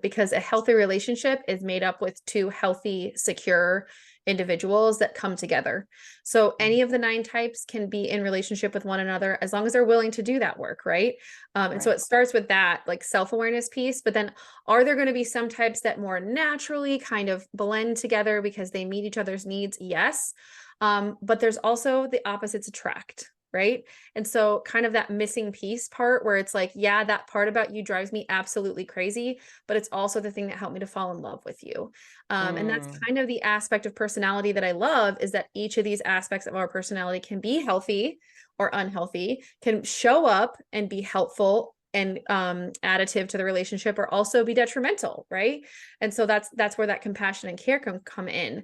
because a healthy relationship is made up with two healthy, secure individuals that come together. So any of the 9 types can be in relationship with one another as long as they're willing to do that work, right? And so Right. it starts with that like self-awareness piece, but then are there going to be some types that more naturally kind of blend together because they meet each other's needs? Yes. But there's also the opposites attract, right? And so kind of that missing piece part where it's like, yeah, that part about you drives me absolutely crazy, but it's also the thing that helped me to fall in love with you. And that's Mm, kind of the aspect of personality that I love, is that each of these aspects of our personality can be healthy or unhealthy, can show up and be helpful and additive to the relationship, or also be detrimental, right? And so that's where that compassion and care can come in.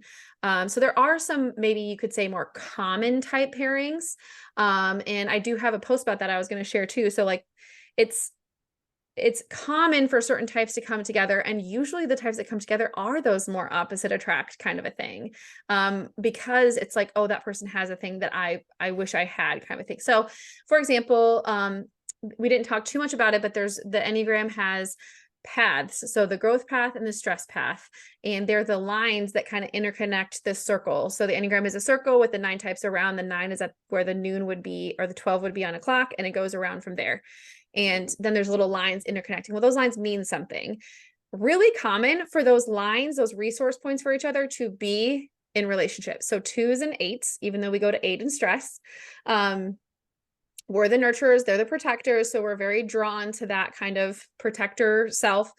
So there are some, maybe you could say, more common type pairings, and I do have a post about that I was going to share too. So like it's it's common for certain types to come together, and usually the types that come together are those more opposite attract kind of a thing, because it's like, oh, that person has a thing that I wish I had kind of a thing. So for example, we didn't talk too much about it, but there's the Enneagram has paths, so the growth path and the stress path, and they're the lines that kind of interconnect this circle. So the Enneagram is a circle with the 9 types around. The 9 is at where the noon would be, or the 12 would be on a clock, and it goes around from there. And then there's little lines interconnecting. Well, those lines mean something. Really common for those lines, those resource points for each other, to be in relationships. So 2s and 8s, even though we go to 8 in stress, um, we're the nurturers, they're the protectors. So we're very drawn to that kind of protector self,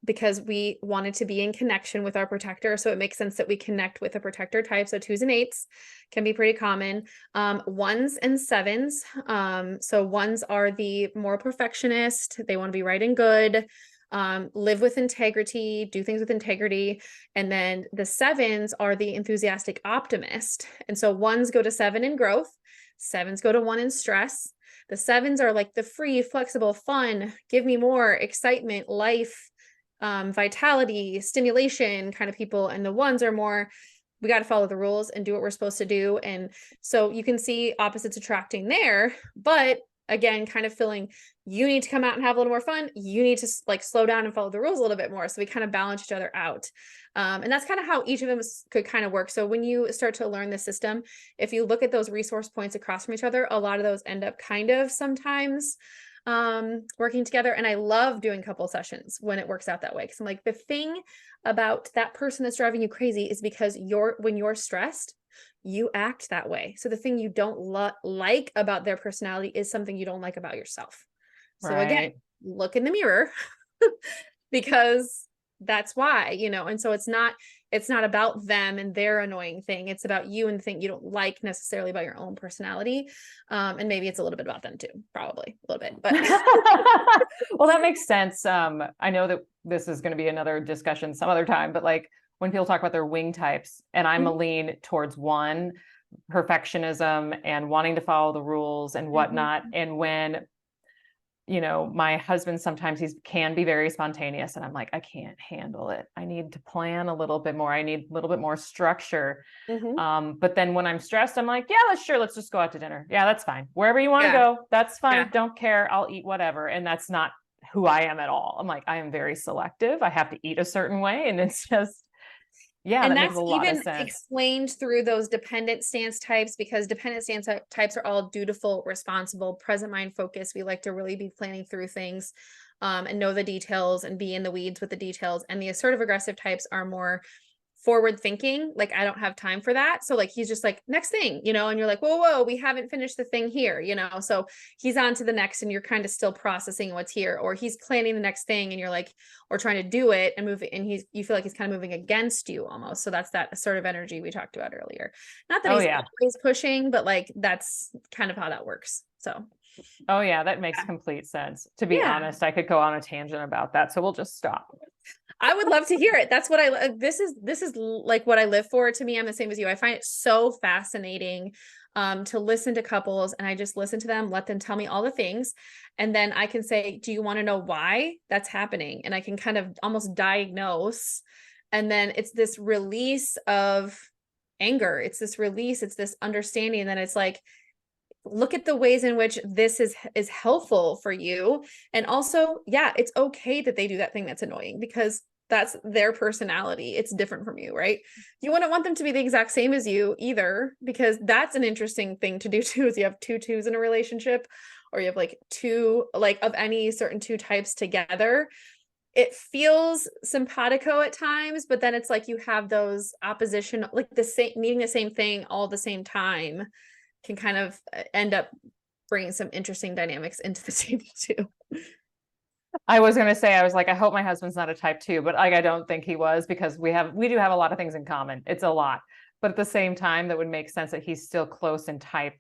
because we wanted to be in connection with our protector. So it makes sense that we connect with a protector type. So 2s and 8s can be pretty common. 1s and 7s. So 1s are the more perfectionist. They want to be right and good, live with integrity, do things with integrity. And then the 7s are the enthusiastic optimist. And so 1s go to 7 in growth. 7s go to 1 in stress. The 7s are like the free, flexible, fun, give me more excitement, life, vitality, stimulation kind of people. And the 1s are more, we got to follow the rules and do what we're supposed to do. And so you can see opposites attracting there, but again, kind of feeling you need to come out and have a little more fun. You need to like slow down and follow the rules a little bit more. So we kind of balance each other out. And that's kind of how each of them could kind of work. So when you start to learn the system, if you look at those resource points across from each other, a lot of those end up kind of sometimes working together. And I love doing couple sessions when it works out that way. Because I'm like, the thing about that person that's driving you crazy is because when you're stressed, you act that way. So the thing you don't like about their personality is something you don't like about yourself. So again, Right. look in the mirror because that's why, and so it's not about them and their annoying thing. It's about you and the thing you don't like necessarily about your own personality. And maybe it's a little bit about them too, probably a little bit, but Well, that makes sense. I know that this is going to be another discussion some other time, but like when people talk about their wing types, and I'm a lean towards one, perfectionism and wanting to follow the rules and whatnot. And when my husband, sometimes can be very spontaneous and I'm like, I can't handle it. I need to plan a little bit more. I need a little bit more structure. But then when I'm stressed, I'm like, yeah, let's just go out to dinner. Yeah, that's fine. Wherever you want to yeah, go, that's fine. yeah. Don't care. I'll eat whatever. And that's not who I am at all. I'm like, I am very selective. I have to eat a certain way. And it's just, yeah, And that makes that's a lot of even sense. explained through those dependent stance types, because dependent stance types are all dutiful, responsible, present mind focused. We like to really be planning through things, and know the details and be in the weeds with the details. And the assertive aggressive types are more forward thinking. Like, I don't have time for that. So like, he's just like, next thing, and you're like, whoa, we haven't finished the thing here, so he's on to the next and you're kind of still processing what's here, or he's planning the next thing and you're like, or trying to do it and move it. And you feel like he's kind of moving against you almost. So that's that assertive energy we talked about earlier. Not that Oh, he's yeah. always pushing, but like, that's kind of how that works. So Oh, yeah. That makes complete sense. To be yeah. honest, I could go on a tangent about that. So we'll just stop. I would love to hear it. That's what this is like what I live for. To me, I'm the same as you. I find it so fascinating to listen to couples, and I just listen to them, let them tell me all the things. And then I can say, do you want to know why that's happening? And I can kind of almost diagnose. And then it's this release of anger. It's this release, it's this understanding. And then it's like, look at the ways in which this is helpful for you. And also, yeah, it's okay that they do that thing that's annoying, because that's their personality. It's different from you, right? You wouldn't want them to be the exact same as you either, because that's an interesting thing to do too, is you have two twos in a relationship, or you have like two, like of any certain two types together. It feels simpatico at times, but then it's like you have those opposition, like the same, needing the same thing all the same time, can kind of end up bringing some interesting dynamics into the table too. I was going to say, I was like, I hope my husband's not a type 2, but like, I don't think he was, because we do have a lot of things in common. It's a lot, but at the same time, that would make sense that he's still close in type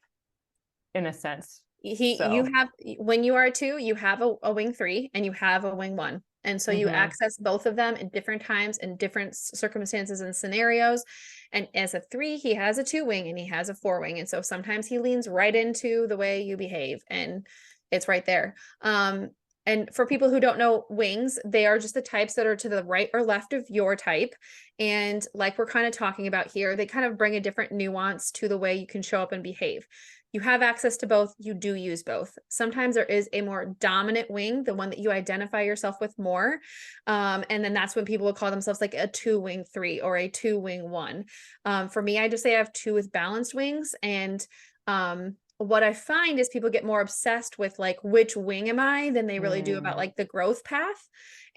in a sense. You have, when you are a 2, you have a wing 3 and you have a wing 1. And so you access both of them at different times in different circumstances and scenarios. And as a 3, he has a 2 wing and he has a 4 wing. And so sometimes he leans right into the way you behave, and it's right there. And for people who don't know wings, they are just the types that are to the right or left of your type. And like we're kind of talking about here, they kind of bring a different nuance to the way you can show up and behave. You have access to both. You do use both. Sometimes there is a more dominant wing, the one that you identify yourself with more. And then that's when people will call themselves like a 2 wing 3 or a 2 wing 1. For me, I just say I have 2 with balanced wings. And what I find is people get more obsessed with like, which wing am I, than they really do about like the growth path.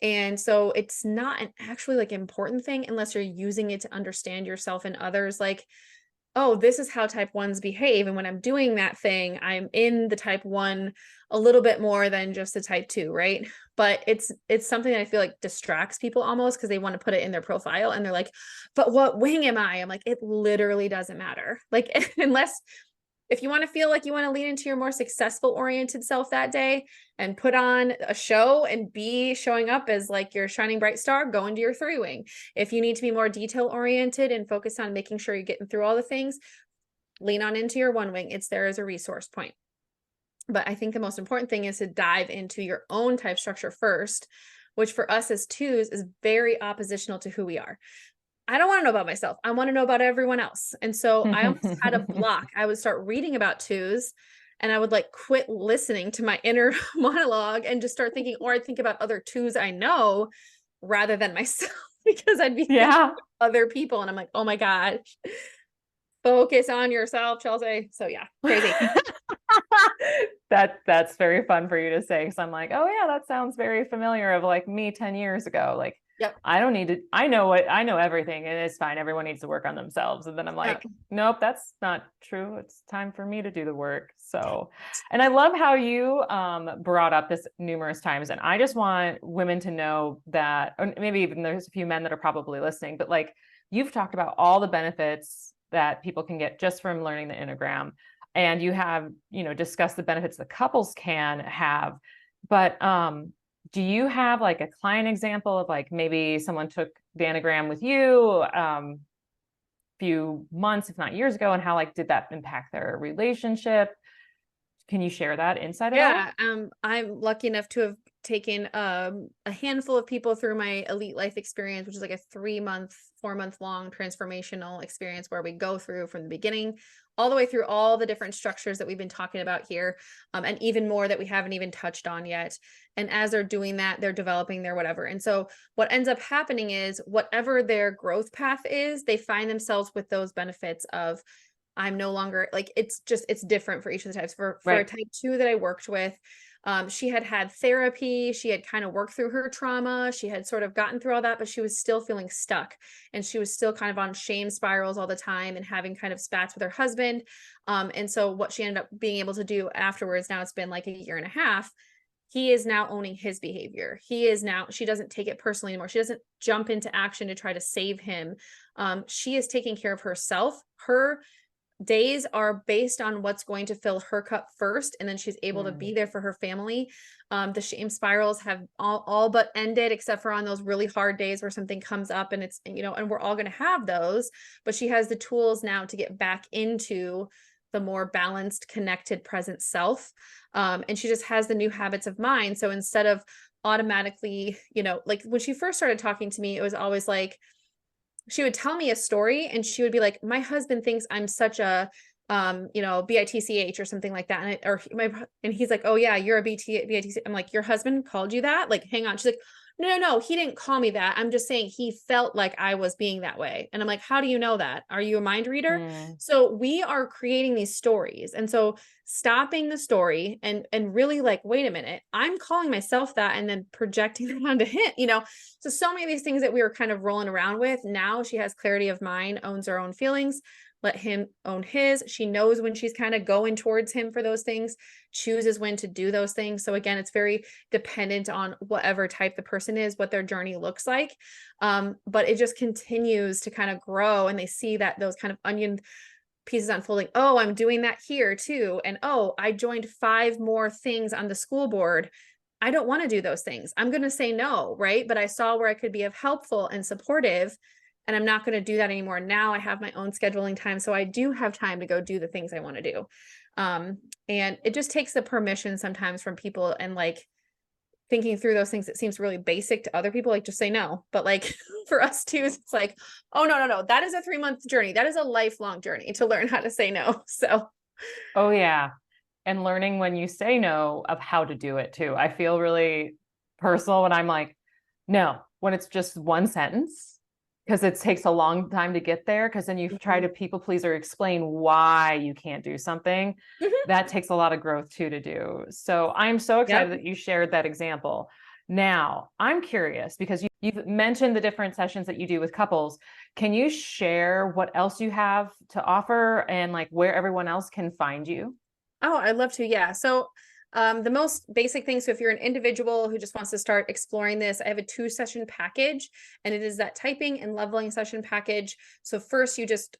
And so it's not an actually like important thing unless you're using it to understand yourself and others. Like, oh, this is how type 1s behave. And when I'm doing that thing, I'm in the type 1 a little bit more than just the type 2, right? But it's something that I feel like distracts people almost, because they want to put it in their profile and they're like, but what wing am I? I'm like, it literally doesn't matter. Like, unless if you want to feel like you want to lean into your more successful oriented self that day and put on a show and be showing up as like your shining bright star, go into your 3 wing. If you need to be more detail oriented and focus on making sure you're getting through all the things, lean on into your 1 wing. It's there as a resource point. But I think the most important thing is to dive into your own type structure first, which for us as 2s is very oppositional to who we are. I don't want to know about myself. I want to know about everyone else. And so I almost had a block. I would start reading about 2s and I would like quit listening to my inner monologue and just start thinking, or I'd think about other 2s I know rather than myself, because I'd be thinking about other people. And I'm like, oh my gosh, focus on yourself, Chelsie. So yeah, crazy. That's very fun for you to say, because I'm like, oh yeah, that sounds very familiar of like me 10 years ago. Like, Yep. I don't need to, I know everything and it's fine. Everyone needs to work on themselves. And then I'm Yeah. like, nope, that's not true. It's time for me to do the work. So, and I love how you brought up this numerous times. And I just want women to know that, or maybe even there's a few men that are probably listening, but like you've talked about all the benefits that people can get just from learning the Enneagram. And you have, discussed the benefits that couples can have. But do you have like a client example of like maybe someone took the Enneagram with you few months, if not years ago, and how like did that impact their relationship? Can you share that insight at all? Yeah, I'm lucky enough to have taken a handful of people through my Elite Life experience, which is like a 3-month, 4-month long transformational experience where we go through from the beginning all the way through all the different structures that we've been talking about here, and even more that we haven't even touched on yet. And as they're doing that, they're developing their whatever. And so what ends up happening is whatever their growth path is, they find themselves with those benefits of I'm no longer like it's different for each of the types. For a Right. type 2 that I worked with, she had therapy, she had kind of worked through her trauma, she had sort of gotten through all that, but she was still feeling stuck, and she was still kind of on shame spirals all the time and having kind of spats with her husband. And so what she ended up being able to do afterwards, now it's been like a year and a half, he is now owning his behavior. She doesn't take it personally anymore. She doesn't jump into action to try to save him. She is taking care of herself. Her days are based on what's going to fill her cup first, and then she's able to Mm. be there for her family. The shame spirals have all but ended, except for on those really hard days where something comes up, and it's, and we're all going to have those, but she has the tools now to get back into the more balanced, connected, present self. And she just has the new habits of mind. So instead of automatically, like when she first started talking to me, it was always like, she would tell me a story and she would be like, my husband thinks I'm such a bitch or something like that, and he's like, oh yeah, you're a bitch. I'm like, your husband called you that? Like, hang on. She's like, no, he didn't call me that. I'm just saying he felt like I was being that way. And I'm like, how do you know that? Are you a mind reader? Mm. So we are creating these stories, and so stopping the story and really like, wait a minute, I'm calling myself that and then projecting that onto him. So many of these things that we were kind of rolling around with, now she has clarity of mind, owns her own feelings, let him own his. She knows when she's kind of going towards him for those things, chooses when to do those things. So again, it's very dependent on whatever type the person is, what their journey looks like. But it just continues to kind of grow, and they see that those kind of onion pieces unfolding. Oh, I'm doing that here too. And oh, I joined 5 more things on the school board. I don't want to do those things. I'm going to say no, right? But I saw where I could be of helpful and supportive, and I'm not going to do that anymore. Now I have my own scheduling time, so I do have time to go do the things I want to do. And it just takes the permission sometimes from people, and like thinking through those things. It seems really basic to other people, like just say no. But like for us too, it's like, oh no, that is a 3-month journey. That is a lifelong journey to learn how to say no. So Oh yeah. And learning when you say no of how to do it too. I feel really personal when I'm like, no, when it's just one sentence, because it takes a long time to get there. Because then you try mhm. to people please or explain why you can't do something. Mhm. That takes a lot of growth too to do. So I'm so excited Yep. that you shared that example. Now, I'm curious because you've mentioned the different sessions that you do with couples. Can you share what else you have to offer and like where everyone else can find you? Oh, I'd love to. Yeah. So, the most basic thing. So if you're an individual who just wants to start exploring this, I have a 2-session package, and it is that typing and leveling session package. So first you just,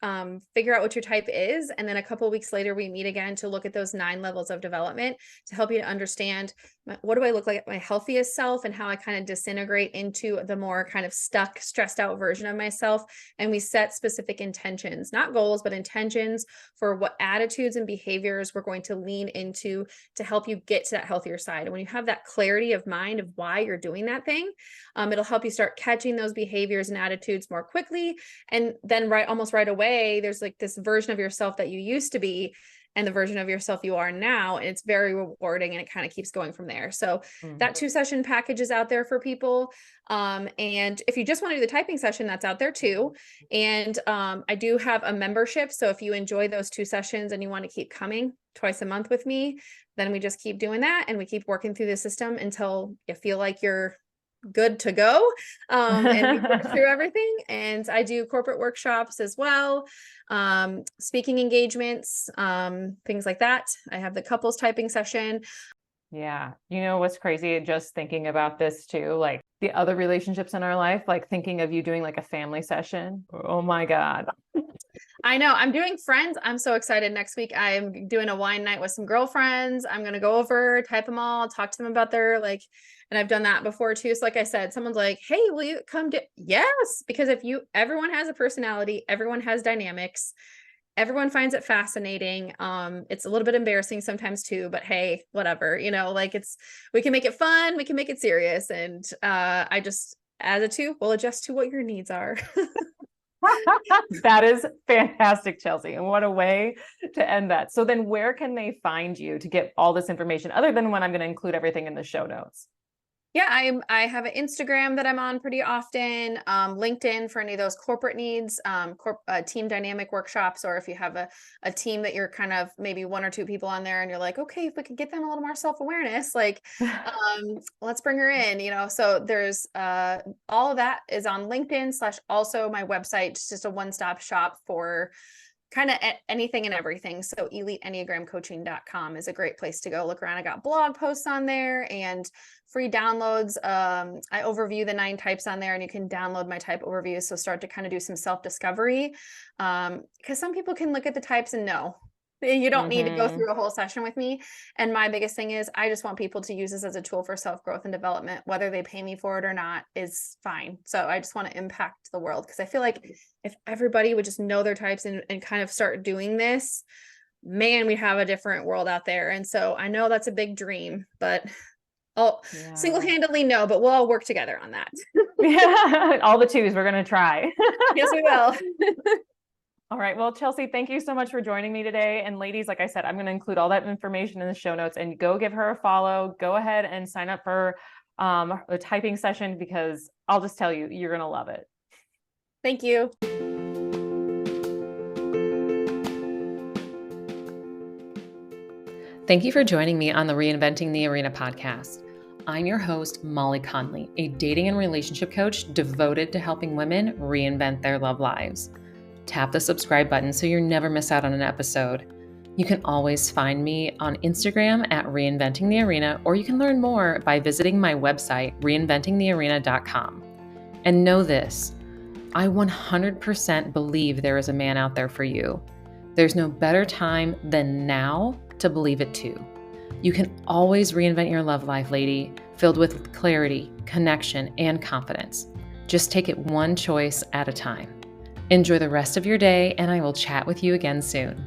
figure out what your type is. And then a couple of weeks later, we meet again to look at those 9 levels of development to help you to understand what do I look like at my healthiest self, and how I kind of disintegrate into the more kind of stuck, stressed out version of myself. And we set specific intentions, not goals, but intentions for what attitudes and behaviors we're going to lean into to help you get to that healthier side. And when you have that clarity of mind of why you're doing that thing, it'll help you start catching those behaviors and attitudes more quickly. And then almost right away, there's like this version of yourself that you used to be and the version of yourself you are now. And it's very rewarding, and it kind of keeps going from there. So Mm. that 2-session package is out there for people. And if you just want to do the typing session, that's out there too. And I do have a membership. So if you enjoy those 2 sessions and you want to keep coming twice a month with me. Then we just keep doing that and we keep working through the system until you feel like you're good to go. And we work through everything. And I do corporate workshops as well, speaking engagements, things like that. I have the couples typing session. Yeah. You know what's crazy? Just thinking about this too, like the other relationships in our life, like thinking of you doing like a family session. Oh my God. I know. I'm doing friends. I'm so excited. Next week, I'm doing a wine night with some girlfriends. I'm going to go over, type them all, talk to them about their and I've done that before too. So like I said, someone's like, hey, will you come to, yes, because everyone has a personality, everyone has dynamics. Everyone finds it fascinating. It's a little bit embarrassing sometimes too, but hey, whatever, we can make it fun. We can make it serious. And I just, as a two, will adjust to what your needs are. That is fantastic, Chelsie. And what a way to end that. So then where can they find you to get all this information other than when I'm going to include everything in the show notes? Yeah, I have an Instagram that I'm on pretty often, LinkedIn for any of those corporate needs, team dynamic workshops, or if you have a team that you're kind of maybe one or two people on there and you're like, okay, if we could get them a little more self-awareness, let's bring her in, so there's all of that is on LinkedIn / also my website. It's just a one-stop shop for kind of anything and everything. So EliteEnneagramCoaching.com is a great place to go look around. I got blog posts on there and free downloads. I overview the 9 types on there and you can download my type overview. So start to kind of do some self-discovery. Because some people can look at the types and know. You don't need to go through a whole session with me. And my biggest thing is I just want people to use this as a tool for self-growth and development. Whether they pay me for it or not is fine. So I just want to impact the world because I feel like if everybody would just know their types and kind of start doing this, man, we have a different world out there. And so I know that's a big dream, but single-handedly no, but we'll all work together on that. Yeah, all the twos, we're going to try. Yes, we will. All right. Well, Chelsie, thank you so much for joining me today. And ladies, like I said, I'm going to include all that information in the show notes and go give her a follow. Go ahead and sign up for a typing session because I'll just tell you, you're going to love it. Thank you. Thank you for joining me on the Reinventing the Arena podcast. I'm your host, Molly Conley, a dating and relationship coach devoted to helping women reinvent their love lives. Tap the subscribe button so you never miss out on an episode. You can always find me on Instagram at Reinventing the Arena, or you can learn more by visiting my website, reinventingthearena.com. And know this, I 100% believe there is a man out there for you. There's no better time than now to believe it too. You can always reinvent your love life, lady, filled with clarity, connection, and confidence. Just take it one choice at a time. Enjoy the rest of your day, and I will chat with you again soon.